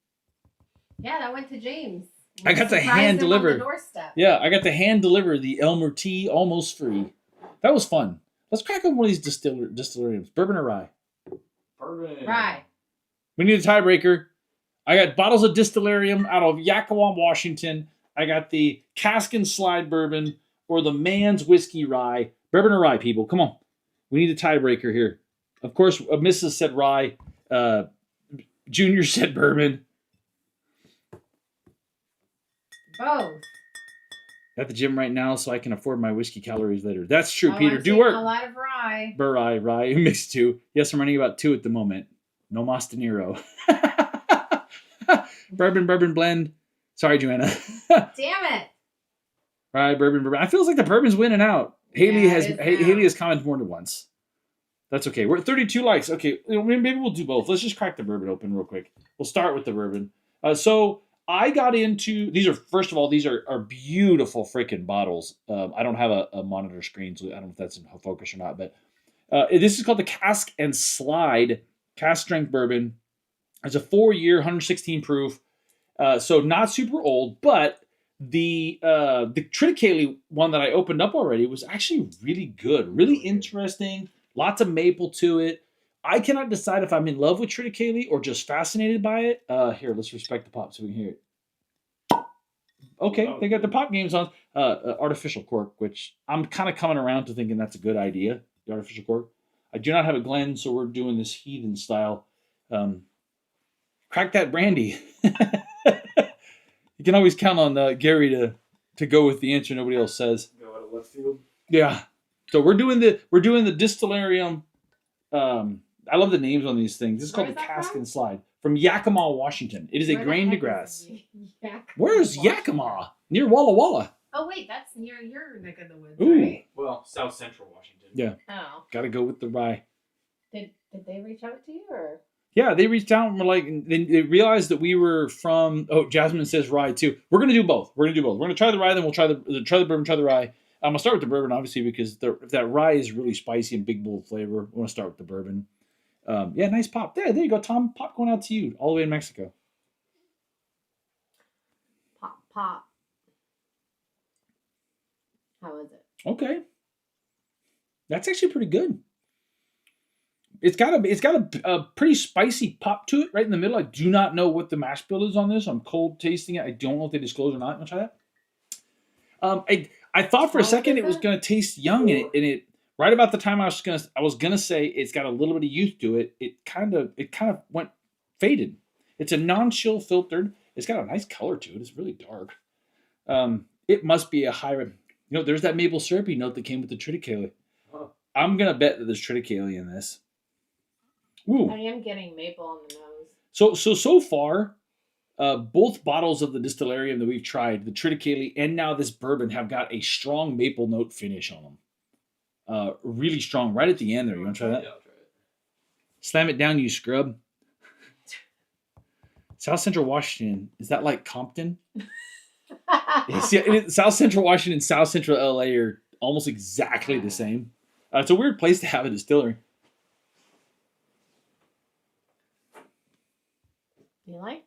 yeah, that went to James. I got to Surprised hand him on deliver. the doorstep. Yeah, I got to hand deliver the Elmer T almost free. That was fun. Let's crack up one of these distilleriums. Bourbon or rye? Bourbon. Right. We need a tiebreaker. I got bottles of Distillerium out of Yakima, Washington. I got the Cask and Slide bourbon or the Man's Whiskey Rye. Bourbon or rye, people? Come on. We need a tiebreaker here. Of course, Mrs. said rye. Junior said bourbon. Both. At the gym right now, so I can afford my whiskey calories later. That's true, Oh, Peter. I'm Do taking work. A lot of rye. Rye, mix 2. Yes, I'm running about 2 at the moment. No Mas De Niro. bourbon blend. Sorry, Joanna. Damn it. Rye, bourbon. I feels like the bourbon's winning out. Haley Yeah, it is now. Haley has commented more than once. That's okay. We're at 32 likes. Okay, maybe we'll do both. Let's just crack the bourbon open real quick. We'll start with the bourbon. So I got into these are first of all these are beautiful freaking bottles. I don't have a monitor screen, so I don't know if that's in focus or not. But this is called the Cask and Slide Cask Strength Bourbon. It's a 4-year, 116 proof. So not super old, but the Triticale one that I opened up already was actually really good, really interesting. Lots of maple to it. I cannot decide if I'm in love with Triticale or just fascinated by it. Here, let's respect the pop so we can hear it. Okay, they got the pop games on. Artificial cork, which I'm kind of coming around to thinking that's a good idea. The artificial cork. I do not have a Glen, so we're doing this heathen style. Crack that brandy. You can always count on Gary to go with the answer nobody else says. Go out of left field. Yeah. So we're doing the Distillerium. I love the names on these things. This is Where called the is that Cask from? and Slide from Yakima, Washington. It is a Where the grain to heck grass. is Yakima, Where's Washington? Yakima? Near Walla Walla. Oh wait, that's near your neck of the woods, Ooh. right? Well, South Central Washington. Yeah. Oh. Got to go with the rye. Did they reach out to you or? Yeah, they reached out and were like, they realized that we were from. Oh, Jasmine says rye too. We're gonna do both. We're gonna try the rye, then we'll try the bourbon, try the rye. I'm gonna start with the bourbon, obviously, because if that rye is really spicy and big bold flavor. I want to start with the bourbon. Yeah, nice pop. There you go, Tom. Pop going out to you all the way in Mexico. Pop. How is it? Okay, that's actually pretty good. It's got a pretty spicy pop to it right in the middle. I do not know what the mash bill is on this. I'm cold tasting it. I don't know if they disclose or not. Want to try that? I thought for a second it was going to taste young, and it right about the time I was gonna say it's got a little bit of youth to it. It kind of went faded. It's a non-chill filtered. It's got a nice color to it. It's really dark. It must be a high. There's that maple syrupy note that came with the triticale. Huh. I'm gonna bet that there's triticale in this. Ooh. I am getting maple on the nose. So far, both bottles of the Distillery that we've tried, the triticale and now this bourbon, have got a strong maple note finish on them. Really strong right at the end there. You want to try that? Yeah, I'll try it. Slam it down, you scrub. South Central Washington, is that like Compton? South Central Washington and South Central LA are almost exactly the same. It's a weird place to have a distillery. You like?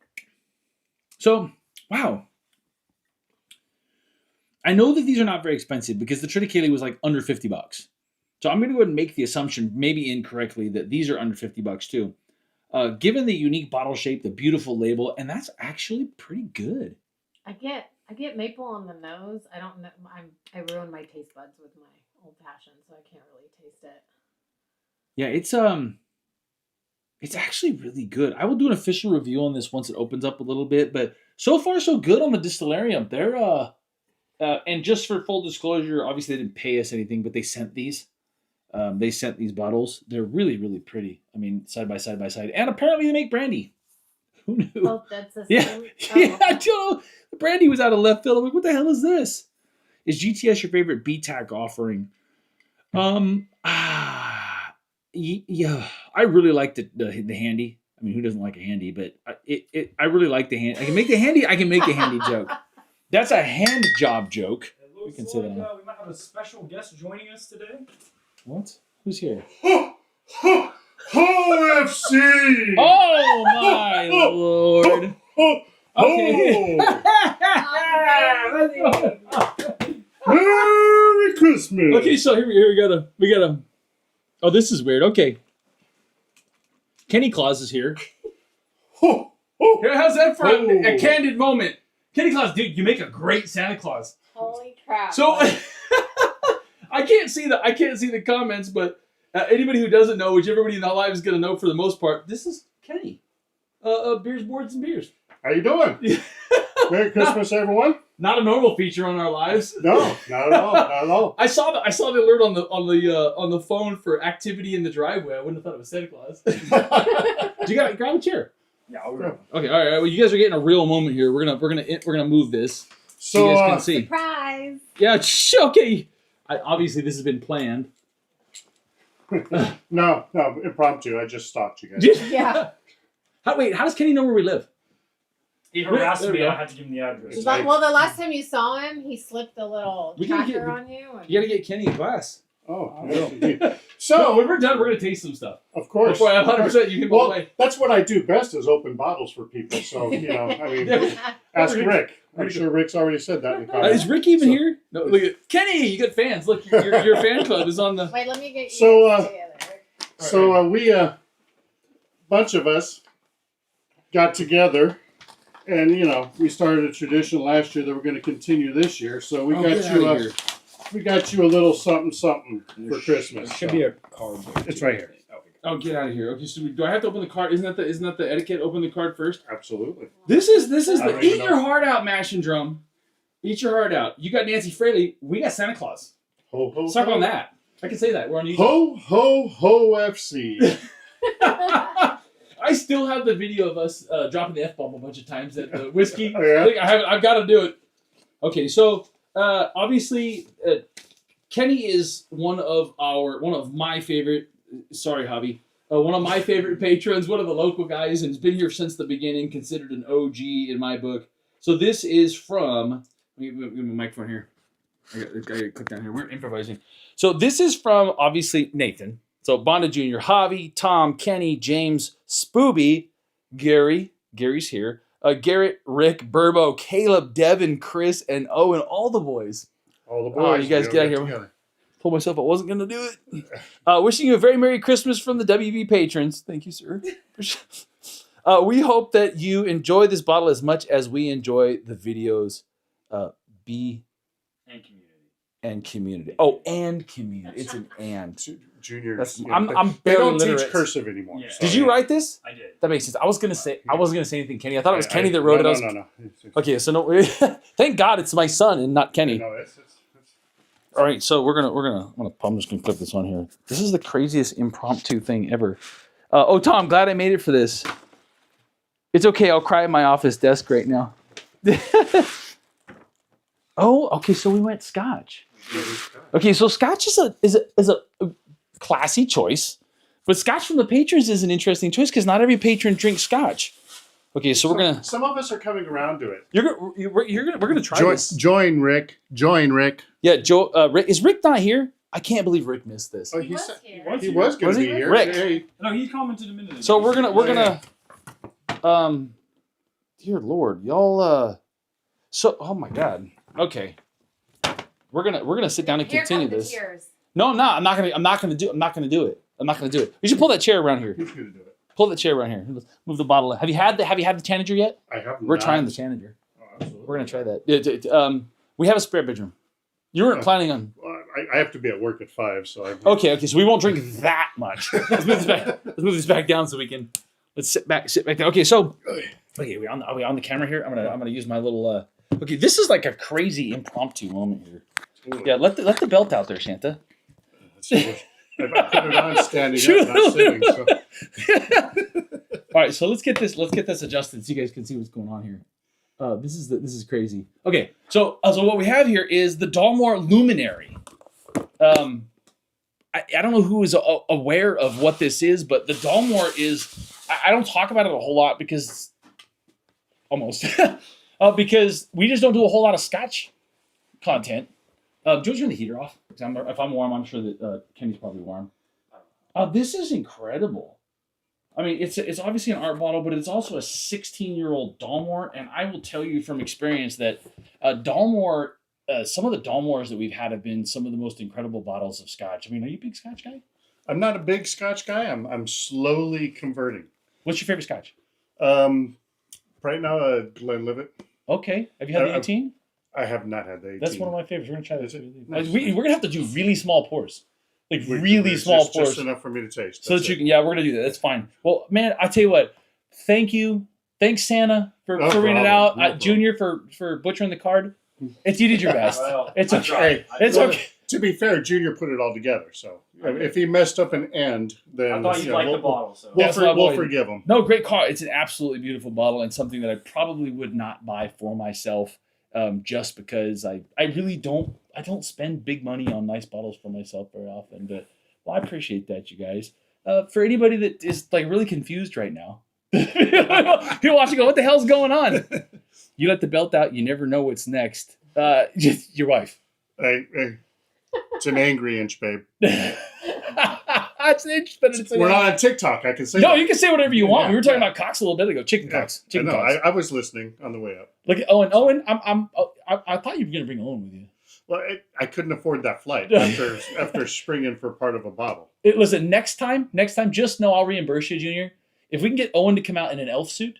So, wow. I know that these are not very expensive because the triticale was like under $50. So I'm going to go ahead and make the assumption, maybe incorrectly, that these are under $50 too. Given the unique bottle shape, the beautiful label, and that's actually pretty good. I get maple on the nose. I don't know. I ruined my taste buds with my old fashioned, so I can't really taste it. Yeah, it's actually really good. I will do an official review on this once it opens up a little bit, but so far so good on the Distillarium. They're and just for full disclosure, obviously they didn't pay us anything, but they sent these. They sent these bottles. They're really, really pretty. I mean, side by side by side. And apparently they make brandy. Who knew? Oh, that's the Yeah, same. yeah. I Okay. don't know. The brandy was out of left field. I'm like, what the hell is this? Is GTS your favorite BTAC offering? Yeah. I really like the handy. I mean, who doesn't like a handy? But I really like the hand. I can make the handy joke. That's a hand job joke. It looks can say like that. we might have a special guest joining us today. What? Who's here? OFC! Oh my lord! Okay. Merry Christmas! Okay, so here we got a. Oh, this is weird. Okay, Kenny Claus is here. Ho, ho, Here, how's that for Oh. a candid moment? Kenny Claus, dude, you make a great Santa Claus. Holy crap! So I can't see the comments, but anybody who doesn't know, which everybody in our life is going to know for the most part, this is Kenny. Beers, boards, and beers. How you doing? Merry Christmas, everyone. Not a normal feature on our lives. No, not at all. Not at all. I saw the alert on the phone for activity in the driveway. I wouldn't have thought it was Santa Claus. Grab a chair. Yeah, Okay, all right. Well, you guys are getting a real moment here. We're gonna move this So, you guys can see. Surprise! Yeah, okay. Obviously, this has been planned. no, impromptu. I just stalked you guys. Yeah. How does Kenny know where we live? he harassed There we me. go. I had to give him the address. Well, the last time you saw him, he slipped a little We gotta tracker get- on you. And... You gotta get Kenny a glass. Oh, yes, indeed. So So, when we're done, we're gonna taste some stuff. of course. Before 100%, you can go Well, away. that's what I do best is open bottles for people. So, I mean, ask Rick. I'm sure Rick's already said that in the comments. Is Rick even So- here? No, look at Kenny. You got fans. Look, your fan club is on the. Wait, let me get you So, together. So we bunch of us got together, and we started a tradition last year that we're going to continue this year. So we got you a little something for Christmas. There should So be a card. it's right here. Oh, get out of here. Okay, so do I have to open the card? Isn't that the etiquette? Open the card first. Absolutely. This is I the don't eat even your know. heart out, mash and drum. Eat your heart out. You got Nancy Fraley. We got Santa Claus. Ho ho. Suck ho. on that. I can say that. We're on YouTube. Ho ho ho FC. I still have the video of us dropping the F-bomb a bunch of times at the whiskey. Oh, yeah? I've got to do it. Okay, so obviously Kenny is one of my favorite. Sorry, Javi. One of my favorite patrons, one of the local guys, and has been here since the beginning. Considered an OG in my book. So this is from. Let me give me a microphone here. I got to click down here. We're improvising. So this is from obviously Nathan. So Bonda Jr., Javi, Tom, Kenny, James, Spooby, Gary. Gary's here. Garrett, Rick, Burbo, Caleb, Devin, Chris, and Owen. All the boys. All the Oh, boys. you guys know, get out here. together. Told myself I wasn't going to do it. Wishing you a very Merry Christmas from the WB patrons. Thank you, sir. We hope that you enjoy this bottle as much as we enjoy the videos. B And community. and community. Oh, and community. It's an and. Junior. That's, yeah, I'm they barely don't literate. teach cursive anymore. Yeah. so, Did you write this? I did. That makes sense. I wasn't gonna say anything, Kenny. I thought it was Kenny that wrote it. No. Okay, so no. Thank God it's my son and not Kenny. No, it's All right, so I'm just gonna clip this on here. This is the craziest impromptu thing ever. Tom, glad I made it for this. It's okay. I'll cry at my office desk right now. Oh, okay. So we went Scotch. Okay, so Scotch is a classy choice, but Scotch from the patrons is an interesting choice because not every patron drinks Scotch. Okay, so we're gonna. Some of us are coming around to it. We're gonna try this. Join Rick. Yeah, Joe. Is Rick not here? I can't believe Rick missed this. Oh, He was said here. he was going Was to he? be here. Rick. Hey, No, he commented a minute ago. So we're gonna. Dear Lord, y'all. So, oh my God. Okay. We're gonna sit down and Here continue come the this. tears. No, I'm not. I'm not gonna do it. You should pull that chair around here. he's going to do it. Pull that chair around here. Move the bottle. Have you had the Tanager yet? I have. We're not. trying the Tanager. Oh, absolutely. We're gonna try that. We have a spare bedroom. You weren't planning on. Well, I have to be at work at 5, so I'm. Okay. So we won't drink that much. Let's move this back down so we can. Let's sit back down. Okay. So. Okay. Are we on the camera here? I'm gonna use my little. Okay. This is like a crazy impromptu moment here. Yeah. Let the belt out there, Shanta. I put it on standing up, not sitting. So. All right, so let's get this adjusted so you guys can see what's going on here. This is crazy. Okay, so what we have here is the Dalmore luminary. I don't know who is aware of what this is, but the Dalmore is. I don't talk about it a whole lot because because we just don't do a whole lot of Scotch content. Joe, turn the heater off. If I'm warm, I'm sure that Kenny's probably warm. This is incredible. I mean, it's obviously an art bottle, but it's also a 16-year-old Dalmore, and I will tell you from experience that Dalmore, some of the Dalmores that we've had have been some of the most incredible bottles of Scotch. I mean, are you a big Scotch guy? I'm not a big Scotch guy. I'm slowly converting. What's your favorite Scotch? Right now, Glenlivet. Okay. Have you had the 18? I have not had the 18. That's one of my favorites. We're gonna try this. Nice. We're gonna have to do really small pours, like really It's small just, pours. just enough for me to taste. So that you can, yeah, we're gonna do that. That's fine. Well, man, I tell you what, thanks Santa for No reading it problem. out. No problem. Junior for butchering the card. You did your best. Well, It's I okay. tried. It's Well, okay. To be fair, Junior put it all together. So if he messed up an end, then I thought you'd like the bottle, so. That's my we'll boy. forgive him. No, great call. It's an absolutely beautiful bottle and something that I probably would not buy for myself, just because I really don't spend big money on nice bottles for myself very often. But well, I appreciate that, you guys. For anybody that is like really confused right now, you're watching, go, what the hell's going on? You let the belt out, you never know what's next. Just your wife. It's an angry inch, babe. It's an inch, but it's We're not on TikTok. I can say No, that. you can say whatever you want. Yeah, We were talking yeah. about cocks a little bit ago. Chicken cocks. Chicken no, cocks. I was listening on the way up. Look at Owen. Owen, I thought you were gonna bring Owen with you. Well, I couldn't afford that flight after springing for part of a bottle. Listen, next time, just know I'll reimburse you, Junior. If we can get Owen to come out in an elf suit.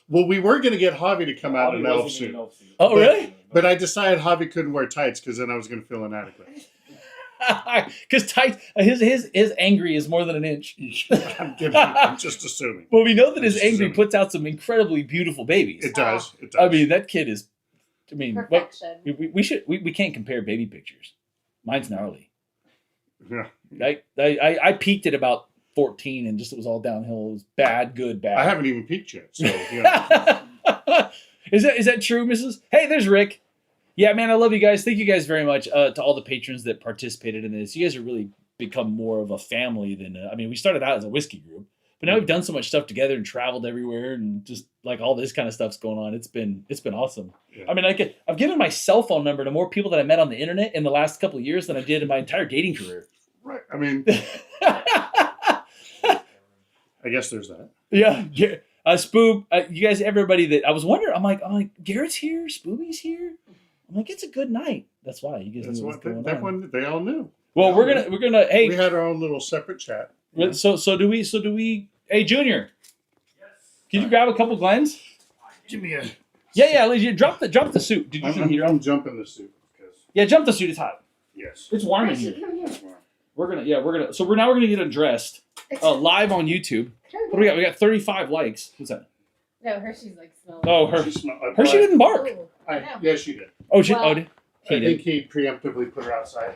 Well, we were going to get Javi to come out in an elf suit. Oh, But- really? But I decided Javi couldn't wear tights because then I was going to feel inadequate. Because tight, his angry is more than an inch. I'm just assuming. Well, we know that his Just angry assuming. puts out some incredibly beautiful babies. It does. It does. I mean, that kid is. I mean, what, Perfection. we can't compare baby pictures. Mine's gnarly. Yeah. I peaked at about 14 and just it was all downhill. It was bad, good, bad. I haven't even peaked yet. So, yeah. Is that true, Mrs.? Hey, there's Rick. Yeah, man, I love you guys. Thank you guys very much to all the patrons that participated in this. You guys have really become more of a family than I mean, we started out as a whiskey group, but now we've done so much stuff together and traveled everywhere and just like all this kind of stuff's going on. It's been awesome. Yeah. I mean, I've given my cell phone number to more people that I met on the internet in the last couple of years than I did in my entire dating career. Right. I mean, I guess there's that. Yeah. Spoob, you guys, everybody that I was wondering, I'm like, Garrett's here, Spooby's here. I'm like, it's a good night. That's why you guys That's knew what what's going that on. one they all knew. Well, we're gonna. Hey, We had our own little separate chat. so do we? Hey, Junior, can you grab a couple Glens? Give me a. Yeah. Legit. Drop the suit. Did you turn the heater on? I'm jumping the suit because Yeah, jump the suit. It's hot. yes. It's warm in Hershey, here. come here. We're gonna. So we're gonna get undressed live on YouTube. What do we got? We got 35 likes. What's that? No, Hershey's like smelling. Oh, Hershey didn't bark. Ooh, I know. Yes, she did. Oh, she. Well, Oh, did. I He think did. he preemptively put her outside.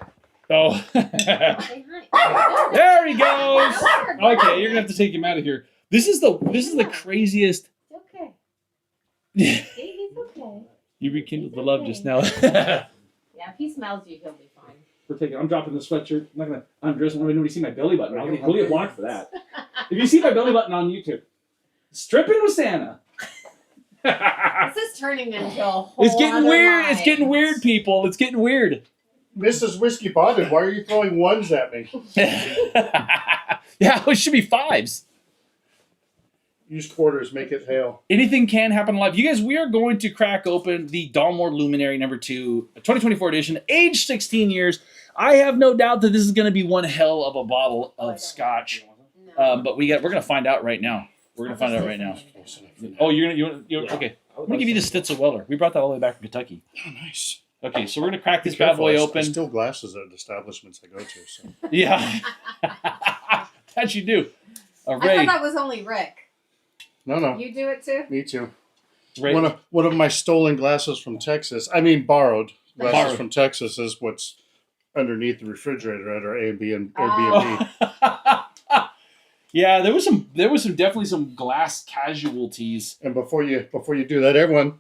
Oh. Say hi. There he goes. Okay, you're gonna have to take him out of here. This is the craziest. It's okay. You He's okay. rekindled the love just now. Yeah, if he smells you, he'll be fine. We're taking. I'm dropping the sweatshirt. I'm not gonna undress. I don't want nobody to see my belly button. I'll get blocked for that. If you see my belly button on YouTube, stripping with Santa. This is turning into a whole It's getting other weird. line. It's getting weird, people. It's getting weird. Mrs. Whiskey Bonded, why are you throwing ones at me? Yeah, it should be fives. Use quarters, make it hail. Anything can happen in life. You guys, we are going to crack open the Dalmore Luminary number 2, 2024 edition, age 16 years. I have no doubt that this is going to be one hell of a bottle of scotch. No. But we're going to find out right now. We're going to find out right now. Oh, okay. I'm going to give you the Stitzel Weller. We brought that all the way back from Kentucky. Oh, nice. Okay, so we're going to crack this Be bad careful, boy I open. still glasses at establishments I go to. So. Yeah. That you do. I Ray. thought that was only Rick. No. You do it too? Me too. Ray. One of my stolen glasses from Texas. I mean, borrowed glasses Borrowed. from Texas is what's underneath the refrigerator at our Airbnb. Oh. Yeah, there was definitely some glass casualties. And before you do that, everyone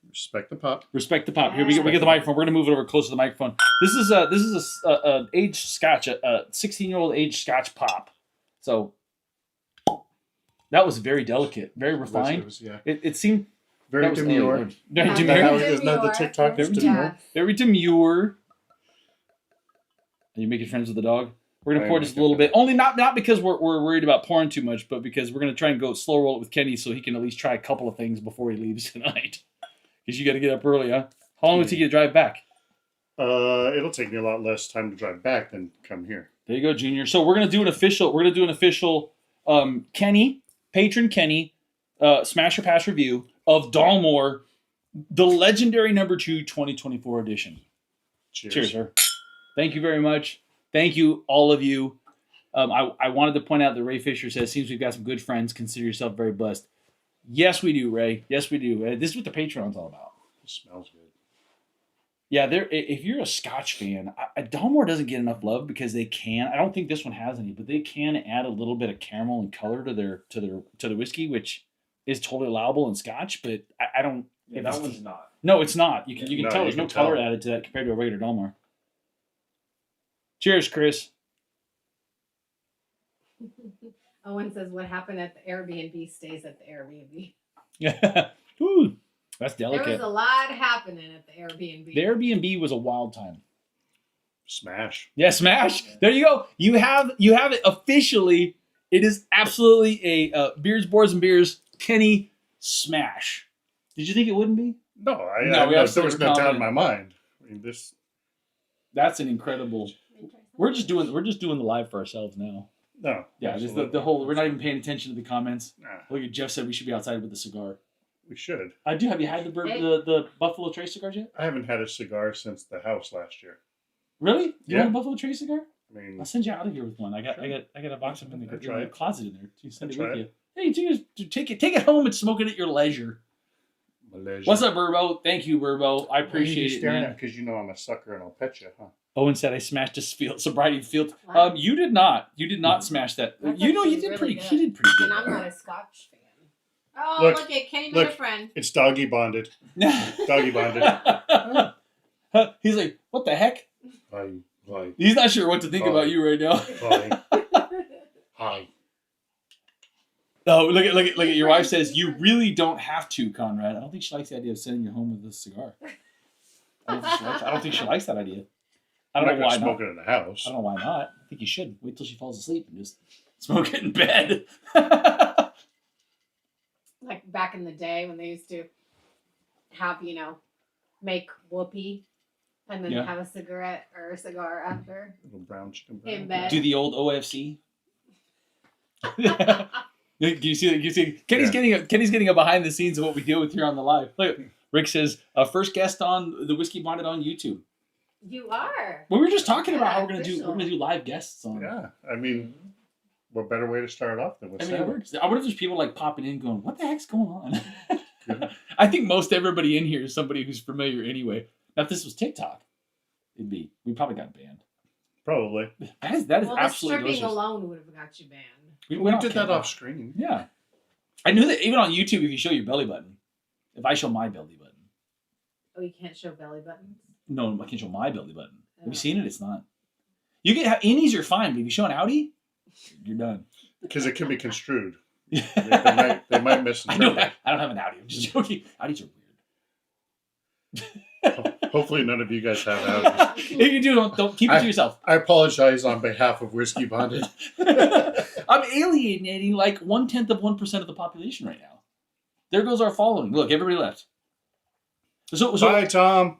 respect the pop. Respect the pop. Here we get the microphone. We're gonna move it over close to the microphone. This is a aged Scotch, a 16-year-old aged Scotch pop. So that was very delicate, very refined. It was, yeah. It seemed Very that was demure. elegant. Very Yeah. demure. Isn't that the TikTok? Very It's demure. demure. Very demure. Are you making friends with the dog? We're gonna I pour am just a making little bit. Only not because we're worried about pouring too much, but because we're gonna try and go slow roll it with Kenny so he can at least try a couple of things before he leaves tonight. Because you got to get up early, huh? How long will it take you to drive back? It'll take me a lot less time to drive back than come here. There you go, Junior. So we're gonna do an official Kenny, patron Kenny, smash or pass review of Dalmore, the legendary number 2 2024 edition. Cheers, sir. Thank you very much. Thank you, all of you. I wanted to point out that Ray Fisher says, seems we've got some good friends. Consider yourself very blessed. Yes, we do, Ray. Yes, we do. This is what the Patreon's all about. It smells good. Yeah, if you're a Scotch fan, Dalmore doesn't get enough love because they can. I don't think this one has any, but they can add a little bit of caramel and color to the whiskey, which is totally allowable in Scotch. But I don't. Yeah, that one's not. No, it's not. You can No, tell you there's no can tell. color added to that compared to a regular Dalmore. Cheers, Chris. Owen says, what happened at the Airbnb stays at the Airbnb. Ooh, that's There was delicate. a lot happening at the Airbnb. The Airbnb was a wild time. Smash. Yeah, smash. There you go. You have it officially. It is absolutely a Beards, Boards, and Beers Kenny smash. Did you think it wouldn't be? No, we there absolutely was no doubt in confident. my mind. I mean, this. That's an incredible. We're just doing the live for ourselves now. No. Yeah, just absolutely. the whole. We're not even paying attention to the comments. Nah, Look at Jeff said we should be outside with a cigar. we should. I do. Have you had the Buffalo Trace cigars yet? I haven't had a cigar since the house last year. Really? You Yeah. want a Buffalo Trace cigar? I mean, I'll send you out of here with one. I got a box of them in I the tried. closet in there. You send it I with you. Hey, take it home and smoke it at your leisure. Malaysia. What's up, Burbo? Thank you, Burbo. I appreciate it, man. Because you know I'm a sucker and I'll pet you, huh? Owen said I smashed his sobriety field. Wow. You did not. You did not smash that. That's You actually did really pretty. good. He did pretty good. And I'm not a Scotch fan. Oh, Look, look at Kenny, my look. friend. It's doggy bonded. Doggy bonded. He's like, what the heck? Hi. Hi. He's not sure what to think Oh. about you right now. Hi. Hi. Oh, look at your wife says you really don't have to, Conrad. I don't think she likes the idea of sending you home with a cigar. I don't think she likes that idea. I I'm don't not know why gonna smoke not. it in the house. I don't know why not. I think you should wait till she falls asleep and just smoke it in bed. Like back in the day when they used to have, make whoopee And then Yeah. have a cigarette or a cigar after. Little brown chicken. In bed. Do the old OFC. You see, Kenny's getting a behind the scenes of what we deal with here on the live. Look, Rick says, first guest on the Whiskey Bonnet on YouTube. You are. Well, we were just talking about how Official. we're gonna do live guests on. Yeah, I mean, what better way to start off than with I mean, it Santa? works. I wonder if there's people like popping in going, what the heck's going on? I think most everybody in here is somebody who's familiar anyway. Now, if this was TikTok, we probably got banned. Probably. That is Well, the absolutely stripping delicious. alone would have got you banned. We don't did care. that off screen. Yeah. I knew that even on YouTube, if you show your belly button, if I show my belly button, Oh, you can't show belly buttons? no, I can't show my belly button. Have Oh. you seen it? It's not. You can have innies are fine, but if you show an outie, you're done. Because it can be construed. I They might know. misinterpret. I don't have an outie. I'm just joking. Outies are weird. Hopefully none of you guys have allergies. If you do, don't keep it to yourself. I apologize on behalf of Whiskey Bonded. I'm alienating like 1/10% of the population right now. There goes our following. Look, everybody left. So Bye, Tom.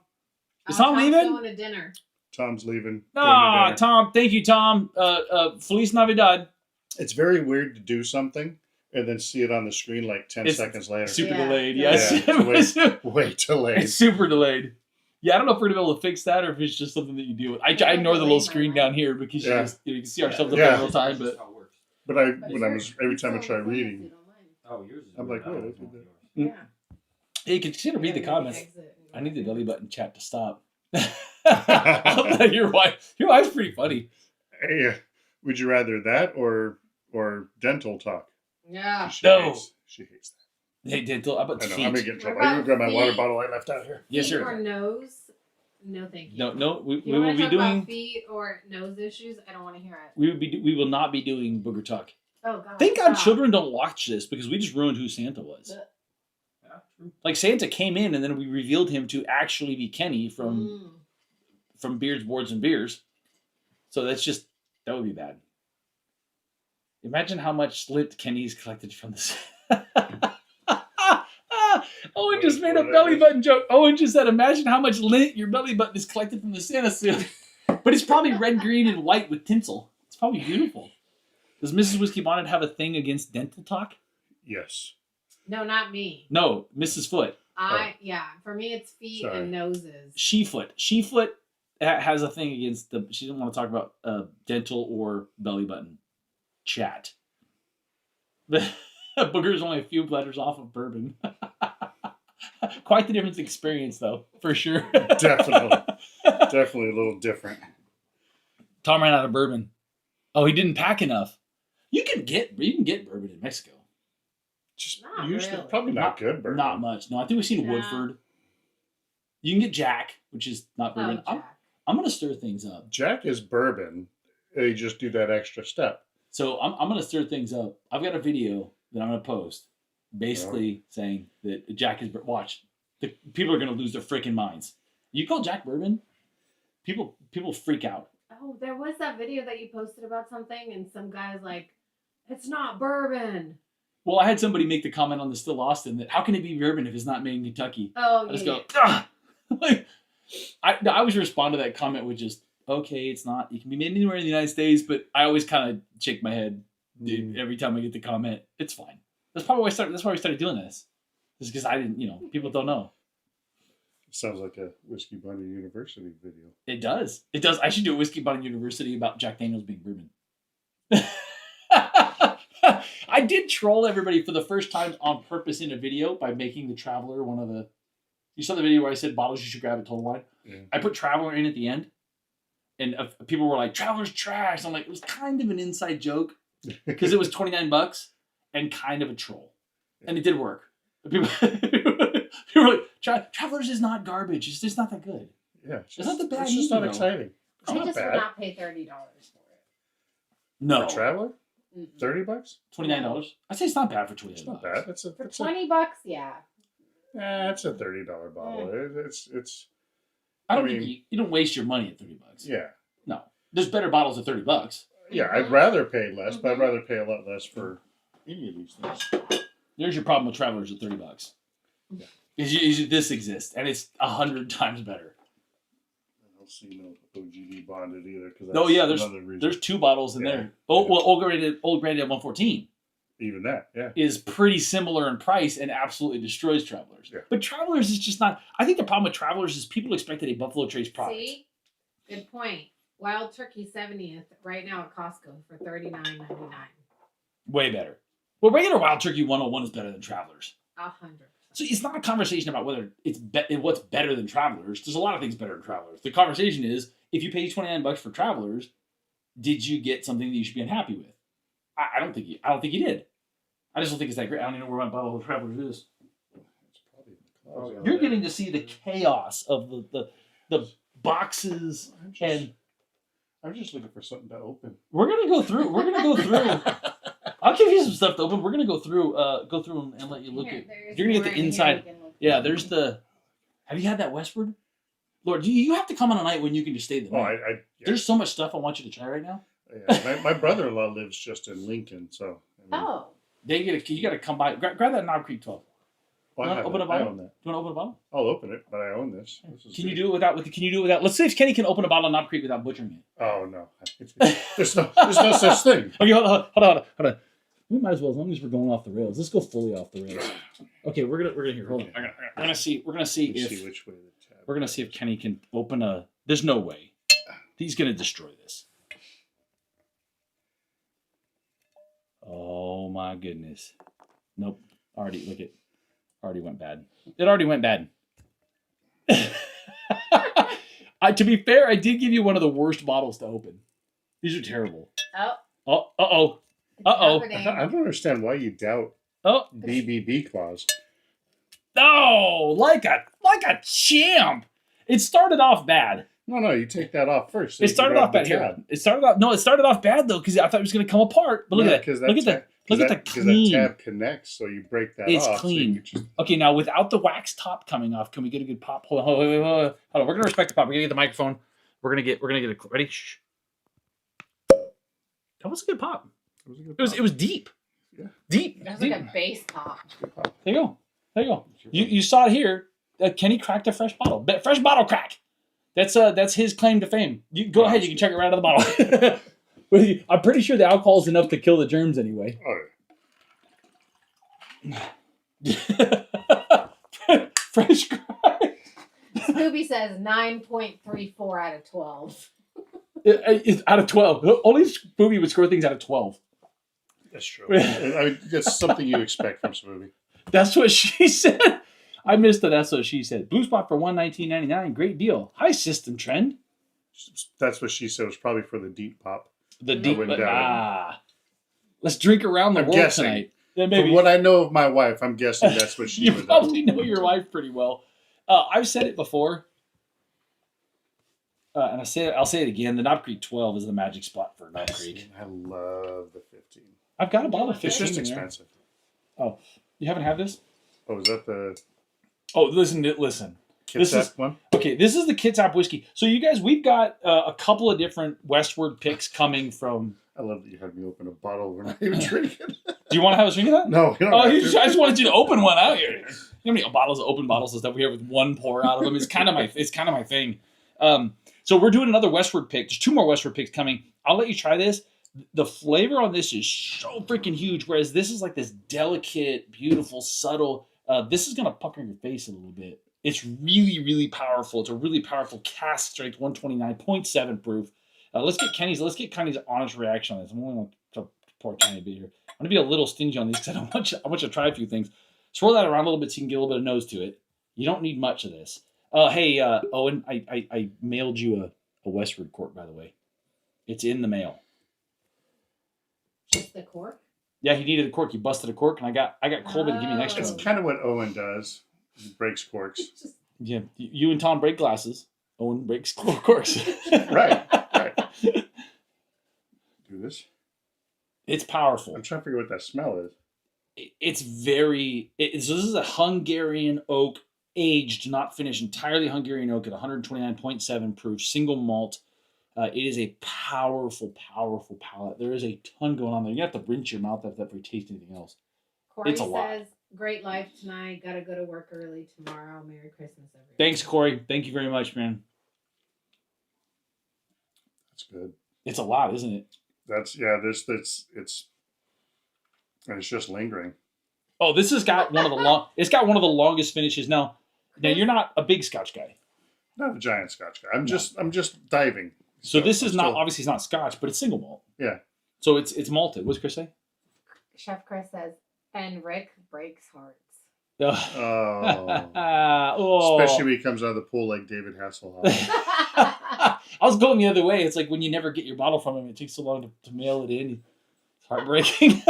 Is Tom Tom's leaving? going to dinner. Tom's leaving. Ah, Going to dinner. Tom. Thank you, Tom. Feliz Navidad. It's very weird to do something and then see it on the screen like 10 It's seconds later. Super Yeah. delayed. Yeah, Yes. it's way delayed. It's super delayed. Yeah, I don't know if we're gonna be able to fix that or if it's just something that you deal with. I ignore the little screen down here because Yeah. you can see ourselves up Yeah. there all the time. But That's how it works. But when I was every time I try reading, Oh, yours is I'm weird. like, I wait, don't I know did yours. Yeah. hey, you can consider read the Yeah, comments. exit. I need the belly button chat to stop. Your wife's pretty funny. hey, would you rather that or dental talk? Yeah. No. She hates that. They did. How about I know. feet? I'm gonna get in trouble. What I'm gonna grab my about water feet? bottle I left out here. Yes, Feet or sir. nose? No, thank you. No. We You will want be to talk doing. about feet or nose issues? I don't want to hear it. We will not be doing booger talk. Oh God. Thank God stop. children don't watch this because we just ruined who Santa was. Yeah, true. Like Santa came in and then we revealed him to actually be Kenny Mm. from Beards, Boards, and Beers. So that would be bad. Imagine how much lint Kenny's collected from this. Owen just made a belly button joke. Owen just said, imagine how much lint your belly button is collected from the Santa suit. But it's probably red, green, and white with tinsel. It's probably beautiful. Does Mrs. Whiskey Bonnet have a thing against dental talk? Yes. No, not me. No, Mrs. Foot. Yeah. For me, it's feet Sorry. and noses. She-Foot. She-Foot has a thing against she doesn't want to talk about dental or belly button chat. Booger is only a few letters off of bourbon. Quite the different experience, though, for sure. Definitely a little different. Tom ran out of bourbon. Oh, he didn't pack enough. You can get bourbon in Mexico. Just Not usually really. probably not good bourbon. Not much. No, I think we've seen No. Woodford. You can get Jack, which is not Oh, bourbon. Jack. I'm going to stir things up. Jack is bourbon. They just do that extra step. So I'm going to stir things up. I've got a video that I'm going to post basically saying that Jack is... Watch. The people are going to lose their freaking minds. You call Jack bourbon? People freak out. Oh, there was that video that you posted about something, and some guy's like, "It's not bourbon." Well, I had somebody make the comment on the Still Austin that how can it be bourbon if it's not made in Kentucky? Oh, I just yeah. go, ah! Like, I always respond to that comment with just, okay, it's not. It can be made anywhere in the United States, but I always kind of shake my head every time I get the comment. It's fine. That's probably why That's why we started doing this. Just because I didn't, people don't know. Sounds like a Whiskey Bunny University video. It does. It does. I should do a Whiskey Bonnet University about Jack Daniels being bourbon. I did troll everybody for the first time on purpose in a video by making the Traveler one of the... You saw the video where I said bottles you should grab at Total Wine? Yeah. I put Traveler in at the end. And people were like, Traveler's trash. I'm like, it was kind of an inside joke. Because it was $29 and kind of a troll. And it did work. People were like, Travelers is not garbage. It's just not that good. Yeah. It's not the bad It's just movie, not though. exciting. It's I not just would bad. not pay $30 for it. No. For Traveler? Mm-mm. $30? $29. I say it's not bad for $29. It's not bad. It's For a $20, yeah. it's a $30 bottle. It's I don't I mean- think you don't waste your money at $30. yeah. No. There's better bottles at $30. Yeah, Mhm. I'd rather pay less, but I'd Mhm. rather pay a lot less for any of these things. There's your problem with Travelers at $30. Yeah. Is this exists and it's 100 times better. don't see no OGD bonded either. Cause Oh yeah, another reason. there's 2 bottles in Yeah. there. Oh well, Old Granddad 114 Even that, yeah. is pretty similar in price and absolutely destroys Travelers. Yeah. But Travelers is just not. I think the problem with Travelers is people expected a Buffalo Trace product. See? Good point. Wild Turkey 70th right now at Costco for $39.99. Way better. Well, regular Wild Turkey 101 is better than Travelers. 100%. So it's not a conversation about whether it's what's better than Travelers. There's a lot of things better than Travelers. The conversation is, if you pay $29 for Travelers, did you get something that you should be unhappy with? I don't think you did. I just don't think it's that great. I don't even know where my bottle of Travelers is. It's probably in the closet. You're getting to see the chaos of the boxes, and I'm just looking for something to open. we're gonna go through. I'll give you some stuff to open. We're gonna go through and let you look at. You're gonna get the inside. Yeah, there's the. Have you had that Westward? Lord, you have to come on a night when you can just stay the Oh, night. yeah. There's so much stuff I want you to try right now. Yeah, my brother-in-law lives just in Lincoln, so. I mean, Oh. You got to come by. Grab that Knob Creek 12. well, You wanna open a bottle? I own that. You want to open a bottle? I'll open it, but I own this. Can you do it without? Can you do it without? Let's see if Kenny can open a bottle of Knob Creek without butchering it. Oh no, there's no such thing. Okay, hold on. We might as well, as long as we're going off the rails. Let's go fully off the rails. Okay, we're gonna here. Hold on. We're gonna see Let's if see which way the tab. we're gonna see if Kenny can open a. There's no way. He's gonna destroy this. Oh my goodness. Nope. Already went bad. It already went bad. To be fair, I did give you one of the worst bottles to open. These are terrible. Oh. Uh-oh. I don't understand why you doubt Oh. BBB clause. No, like a champ. It started off bad. No, you take that off first. so It you can started grab off bad the here. tab. It started off bad though because I thought it was going to come apart. But look at that. Look at the clean. That tab connects, so you break that It's off. clean. So you can just, Okay, now without the wax top coming off, can we get a good pop? Hold on. Hold on. We're gonna respect the pop. We're gonna get the microphone. We're gonna get a ready. Shh. That was a good pop. It was deep. Yeah. Deep. That's deep. like a base pop. There you go. You saw it here. Kenny cracked a fresh bottle. Fresh bottle crack. That's his claim to fame. You go ahead. You can check it right out of the bottle. I'm pretty sure the alcohol is enough to kill the germs anyway. Fresh crack. Scooby says 9.34 out of 12. It's out of 12. Only Spoopy would score things out of 12. That's true. I mean, that's something you expect from Smoothie. That's what she said. I missed it. That's what she said. Blue Spot for $119.99. Great deal. High system trend. That's what she said. It was probably for the deep pop. The I deep. wouldn't doubt it. Let's drink around the I'm world guessing. tonight. Yeah, maybe. From what I know of my wife, I'm guessing that's what she You would probably know your wife pretty well. I've said it before. And I'll say it again. The Knob Creek 12 is the magic spot for Knob Creek. I love the 15. I've got a bottle of It's 15 just in there. expensive. Oh, you haven't had this? Oh, is that the Oh, listen. Kitsap one? Okay, this is the Kitsap whiskey. So you guys, we've got a couple of different westward picks coming from. I love that you had me open a bottle. We're not even drinking. Do you want to have a drink of that? No, you don't Oh, have I to. just wanted you to open one out here. You know how many open bottles of stuff we have with one pour out of them? It's kind of my thing. So we're doing another westward pick. There's 2 more westward picks coming. I'll let you try this. The flavor on this is so freaking huge, whereas this is like this delicate, beautiful, subtle. This is gonna pucker your face a little bit. It's really, really powerful. It's a really powerful cask strength, 129.7 proof. Let's get Kenny's honest reaction on this. I'm only gonna pour Kenny a bit here. I'm gonna be a little stingy on these because I want you to try a few things. Swirl that around a little bit so you can get a little bit of nose to it. You don't need much of this. Hey, Owen, I mailed you a Westward cork, by the way. It's in the mail. Just the cork? Yeah, he needed a cork. He busted a cork, and I got Colby to give me an extra It's one. kind of what Owen does. He breaks corks. Yeah, you and Tom break glasses. Owen breaks corks. Right. Do this. It's powerful. I'm trying to figure what that smell is. It's very. So this is a Hungarian oak, aged, not finished, entirely Hungarian oak at 129.7 proof, single malt. It is a powerful, powerful palate. There is a ton going on there. You have to rinse your mouth after that before you taste anything else. Corey It's a lot. says, great life tonight. Gotta go to work early tomorrow. Merry Christmas, everyone. Thanks, Corey. Thank you very much, man. That's good. It's a lot, isn't it? That's it's just lingering. Oh, this has got one of the It's got one of the longest finishes. Now you're not a big Scotch guy. Not a giant Scotch guy. I'm just diving. So this is not obviously it's not Scotch, but it's single malt. Yeah. So it's malted. What's Chris say? Chef Chris says, and Rick breaks hearts. Oh. Oh. Especially when he comes out of the pool like David Hasselhoff. I was going the other way. It's like when you never get your bottle from him, it takes so long to mail it in. It's heartbreaking.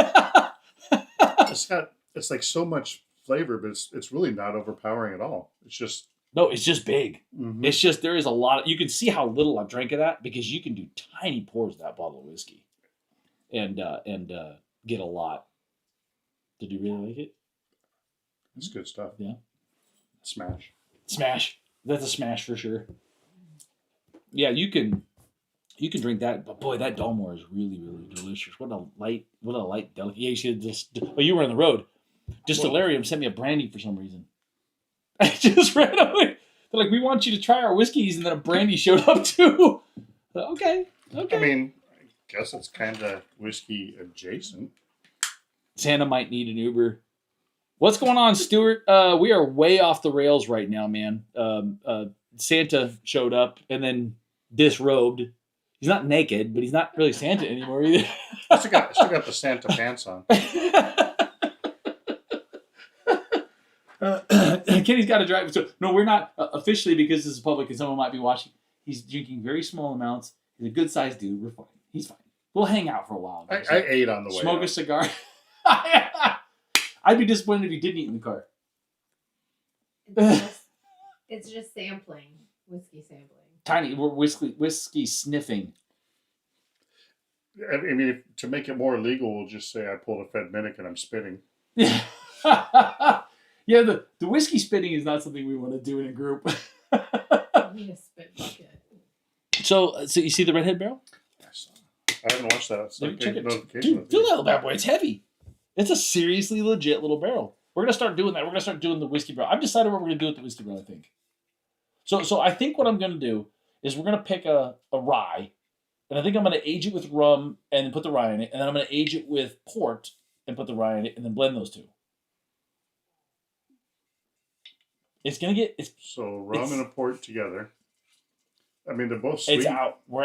It's like so much flavor, but it's really not overpowering at all. It's just it's just big. mm-hmm. It's just there is a lot. You can see how little I drank of that because you can do tiny pours of that bottle of whiskey, and get a lot. Did you really like it? It's good stuff. Yeah. Smash. That's a smash for sure. Yeah, you can drink that, but boy, that Dalmore is really, really delicious. What a light delicate. Yeah, you should you were on the road. Distillery sent me a brandy for some reason. I just ran away. They're like, we want you to try our whiskeys, and then a brandy showed up too. Okay. I mean, I guess it's kind of whiskey adjacent. Santa might need an Uber. What's going on, Stuart? We are way off the rails right now, man. Santa showed up and then disrobed. He's not naked, but he's not really Santa anymore either. I still got the Santa pants on. Kenny's got to drive. So, no, we're not officially because this is public and someone might be watching. He's drinking very small amounts. He's a good sized dude. We're fine. He's fine. We'll hang out for a while. I ate on the way. Smoke a cigar. I'd be disappointed if you didn't eat in the car. It's just sampling, whiskey sampling. Tiny, we're whiskey sniffing. I mean, to make it more legal, we'll just say I pulled a Fed Minnick and I'm spitting. Yeah, yeah. The whiskey spitting is not something we want to do in a group. I need a spit bucket. So you see the redhead barrel? Yes. I haven't watched that. It's like Check it. notification. Dude, feel that little bad boy. It's heavy. It's a seriously legit little barrel. We're gonna start doing that. We're gonna start doing the whiskey barrel. I've decided what we're gonna do with the whiskey barrel. I think. So I think what I'm gonna do is we're gonna pick a rye, and I think I'm gonna age it with rum and then put the rye in it, and then I'm gonna age it with port and put the rye in it, and then blend those two. It's gonna get rum and a port together. I mean, they're both sweet.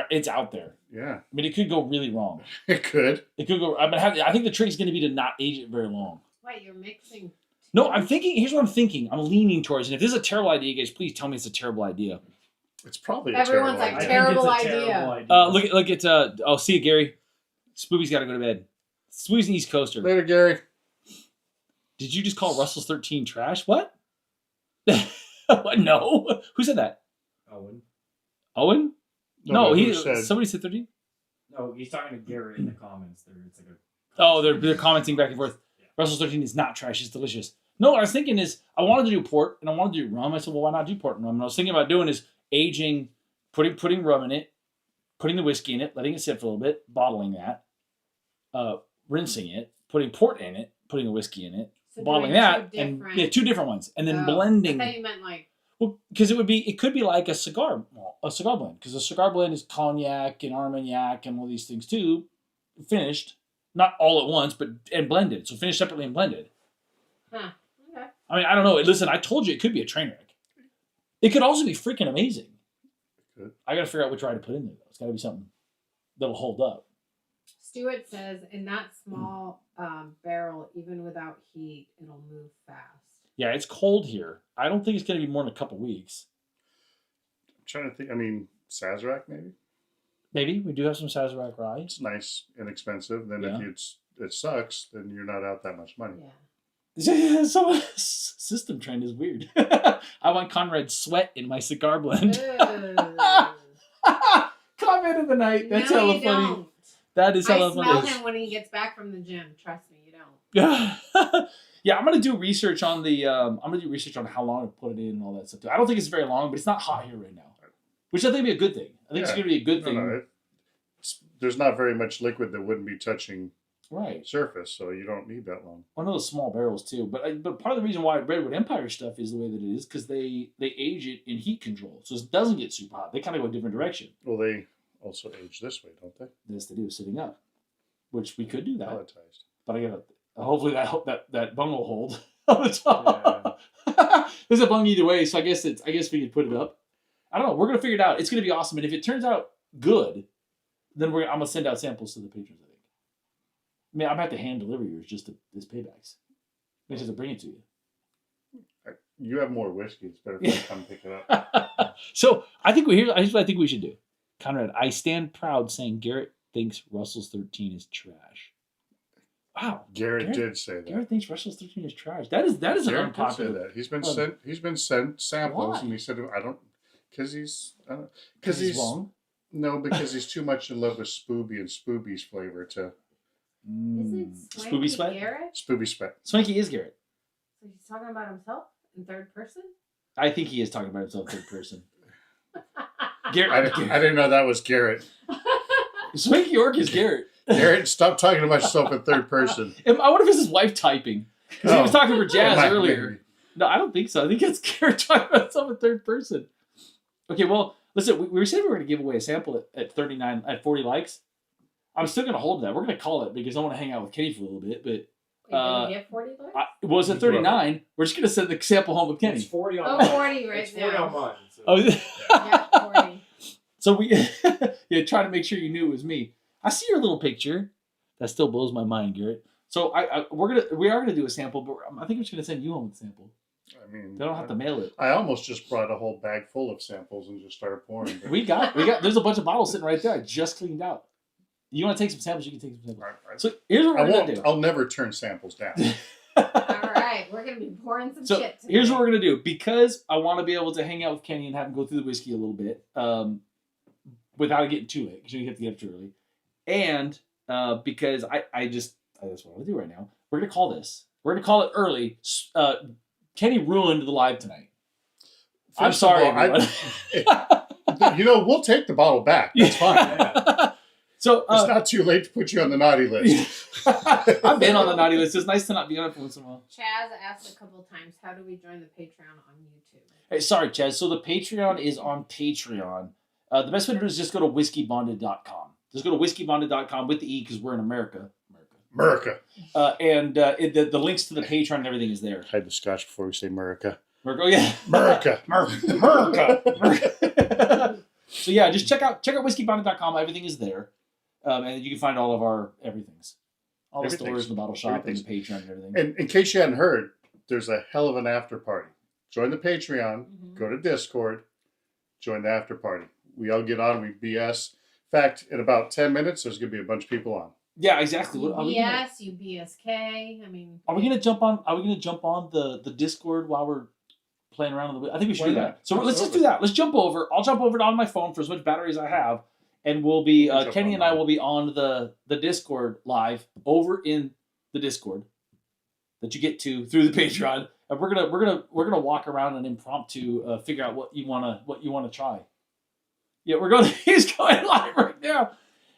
It's out there. Yeah. I mean, it could go really wrong. It could. It could go. I think the trick is going to be to not age it very long. Wait, you're mixing? No, I'm thinking. Here's what I'm thinking. I'm leaning towards, and if this is a terrible idea, guys, please tell me it's a terrible idea. It's probably Everyone's like terrible idea. Look at. Oh, see you, Gary. Spoopy's got to go to bed. Spoopy's an East Coaster. Later, Gary. Did you just call Russell's 13 trash? What? What? No. Who said that? Owen? No, somebody said 13? No, he's talking to Garrett in the comments. They're commenting back and forth. Yeah. Russell's 13 is not trash. It's delicious. No, what I was thinking is I wanted to do port and I wanted to do rum. I said, well, why not do port and rum? And I was thinking about doing is aging, putting rum in it, putting the whiskey in it, letting it sit for a little bit, bottling that, rinsing it, putting port in it, putting the whiskey in it, so bottling that, and two different ones, and then blending. I thought you meant like. Well, because it could be like a cigar blend. Because a cigar blend is cognac and Armagnac and all these things too, finished, not all at once, and blended. So finished separately and blended. Huh. Okay. I mean, I don't know. Listen, I told you it could be a train wreck. It could also be freaking amazing. Good. I got to figure out which rye to put in there. It's got to be something that'll hold up. Stuart says, in that small barrel, even without heat, it'll move fast. Yeah, it's cold here. I don't think it's going to be more than a couple weeks. I'm trying to think. I mean, Sazerac maybe. Maybe we do have some Sazerac rye. It's nice, inexpensive. Then if it sucks, then you're not out that much money. Yeah. So system trend is weird. I want Conrad's sweat in my cigar blend. Comment of the night. That's hella funny. Don't. That is hella funny. I smell him when he gets back from the gym. Trust me, you don't. Yeah, I'm gonna do research on the. I'm gonna do research on how long to put it in and all that stuff too. I don't think it's very long, but it's not hot here right now, which I think would be a good thing. I think it's gonna be a good thing. No, there's not very much liquid that wouldn't be touching right surface, so you don't need that long. One of those small barrels too, but part of the reason why Redwood Empire stuff is the way that it is because they age it in heat control, so it doesn't get super hot. They kind of go a different direction. Well, they also age this way, don't they? This to do sitting up, which we could do that. Pelletized. But I gotta hopefully that bung will hold on the top. There's a bung either way, so I guess we could put it up. I don't know. We're gonna figure it out. It's gonna be awesome, and if it turns out good, then I'm gonna send out samples to the patrons. I think. I mean, I'm gonna have to hand deliver yours just as paybacks. I just have to bring it to you. You have more whiskey. It's better if you come pick it up. So here's what I think we should do. Conrad, I stand proud saying Garrett thinks Russell's 13 is trash. Wow, Garrett did say that. Garrett thinks Russell's 13 is trash. That is an Garrett unpopular. did say that. He's been sent samples, Why? and he said, "I don't," because he's wrong. No, because he's too much in love with Spooby and Spooby's flavor to Isn't Spooby Swanky Sweat? Garrett? Spooby Spec. Swanky is Garrett. So he's talking about himself in third person? I think he is talking about himself third person. I Garrett. didn't know that was Garrett. Swanky York is Garrett. Garrett, stop talking about yourself in third person. I wonder if it's his wife typing. Because he was talking for Jazz Might- earlier. maybe. No, I don't think so. I think it's Garrett talking about himself in third person. Okay, well, listen, we said we were going to give away a sample at 40 likes. I'm still going to hold that. We're going to call it because I want to hang out with Kenny for a little bit. But Wait, did you get 40 likes? it was at 39. We're just going to send the sample home with Kenny. It's 40 on Oh, mine. 40 right It's 40 now. on mine. So. Oh, Yeah, 40. so we try to make sure you knew it was me. I see your little picture. That still blows my mind, Garrett. So we are gonna do a sample, but I think we're just gonna send you home with a sample. I mean, They don't have to mail it. I almost just brought a whole bag full of samples and just started pouring. But We got. There's a bunch of bottles sitting right there. I just cleaned out. You want to take some samples? You can take some samples. So here's what I we're gonna won't. do. I'll never turn samples down. All right, we're going to be pouring some So shit today. here's what we're gonna do, because I want to be able to hang out with Kenny and have him go through the whiskey a little bit, without it getting too late, because you have to get up too early, and because that's what I want to do right now. We're gonna call this. We're gonna call it early. Kenny ruined the live tonight. I'm First of sorry, all, everyone. we'll take the bottle back. That's fine. So It's not too late to put you on the naughty list. I've been on the naughty list. It's nice to not be on it for once in a while. Chaz asked a couple times, how do we join the Patreon on YouTube? Hey, sorry, Chaz. So the Patreon is on Patreon. The best way to do it is just go to whiskeybonded.com. Just go to whiskeybonded.com with the E, because we're in America. America. The links to the Patreon and everything is there. Hide the scotch before we say America. Oh yeah, America. America. So yeah, just check out whiskeybonded.com. Everything is there, and you can find all of our everythings, all the stores, the bottle shop, and the Patreon and everything. And in case you hadn't heard, there's a hell of an after party. Join the Patreon. Go to Discord. Join the after party. We all get on. We BS. In fact, in about 10 minutes, there's going to be a bunch of people on. Yeah, exactly. You BS, you BSK. I mean, Are we gonna jump on? Are we gonna jump on the Discord while we're playing around? I think we should Why do not? that. So let's just Absolutely. do that. Let's jump over. I'll jump over on my phone for as much battery as I have, and we'll be Jump Kenny on and I mine. will be on the Discord live over in the Discord that you get to through the Patreon, and we're gonna walk around and impromptu figure out what you wanna try. Yeah, we're going. He's going live right now.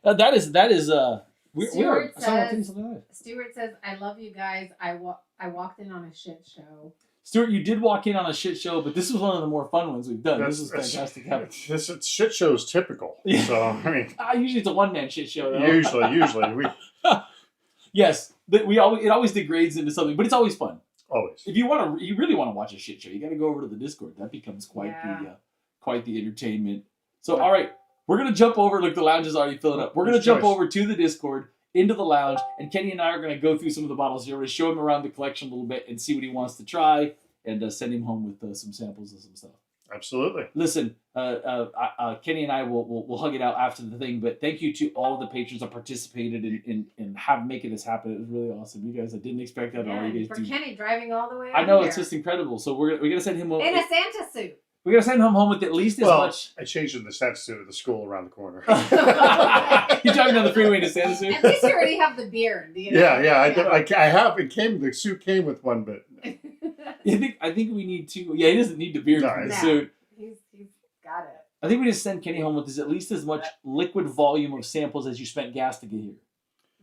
That is. We are. Stuart says, I love you guys. I walked in on a shit show. Stuart, you did walk in on a shit show, but this was one of the more fun ones we've done. This was fantastic. This shit show is typical. Yeah. So, I mean, Usually it's a one-man shit show, though. usually. We Yes, but it always degrades into something, but it's always fun. always. If you really want to watch a shit show, you got to go over to the Discord. That becomes quite the entertainment. So, all right, we're gonna jump over. Look, the lounge is already filling up. We're gonna jump over to the Discord, into the lounge, and Kenny and I are gonna go through some of the bottles here. We're gonna show him around the collection a little bit and see what he wants to try, and send him home with some samples and some stuff. Absolutely. Listen, Kenny and I will hug it out after the thing, but thank you to all of the patrons that participated in making this happen. It was really awesome. You guys, I didn't expect that at all. You guys For do. Kenny driving all the way I know, out it's here. just incredible. So we're gonna send him home. In a Santa suit. We're gonna send him home with at least as much. I changed it in the stats to the school around the corner. You're driving down the freeway to Santa Suit. At least you already have the beard. You know? I have. It came. The suit came with one, but I think we need to. Yeah, he doesn't need the beard for the No. suit. He's got it. I think we just send Kenny home with at least as much liquid volume of samples as you spent gas to get here.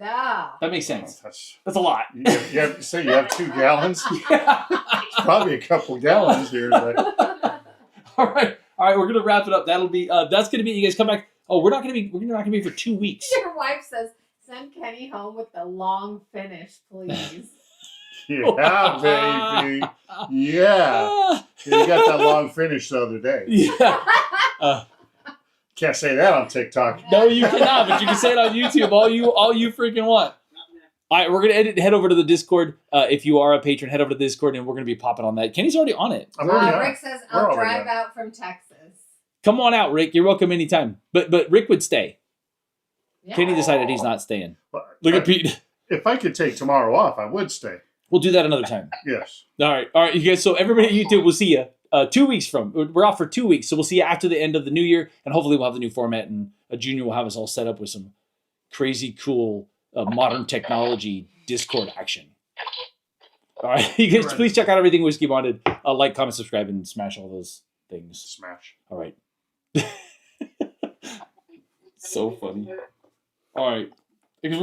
Ah. That makes sense. that's That's a lot. you have 2 gallons. Yeah. Probably a couple gallons here. But All right, we're gonna wrap it up. That'll be that's gonna be. You guys come back. Oh, we're not gonna be for 2 weeks. Your wife says, "Send Kenny home with the long finish, please." Yeah, baby. Yeah. You got that long finish the other day. Yeah. Can't say that on TikTok. No, you cannot, but you can say it on YouTube. All you freaking want. All right, we're gonna head over to the Discord. If you are a patron, head over to the Discord, and we're gonna be popping on that. Kenny's already on it. I'm already on. Rick says, We're "I'll already drive on. out from Texas." Come on out, Rick. You're welcome anytime. But Rick would stay. Yeah. Kenny decided he's not staying. But Look at Pete. if I could take tomorrow off, I would stay. We'll do that another time. Yes. All right, you guys. So everybody at YouTube, we'll see you 2 weeks from. We're off for 2 weeks, so we'll see you after the end of the new year, and hopefully we'll have the new format, and Junior will have us all set up with some crazy cool modern technology Discord action. All right, you guys, please check out everything Whiskey Bonded. Like, comment, subscribe, and smash all those things. Smash. All right. So funny. All right, because we're gonna.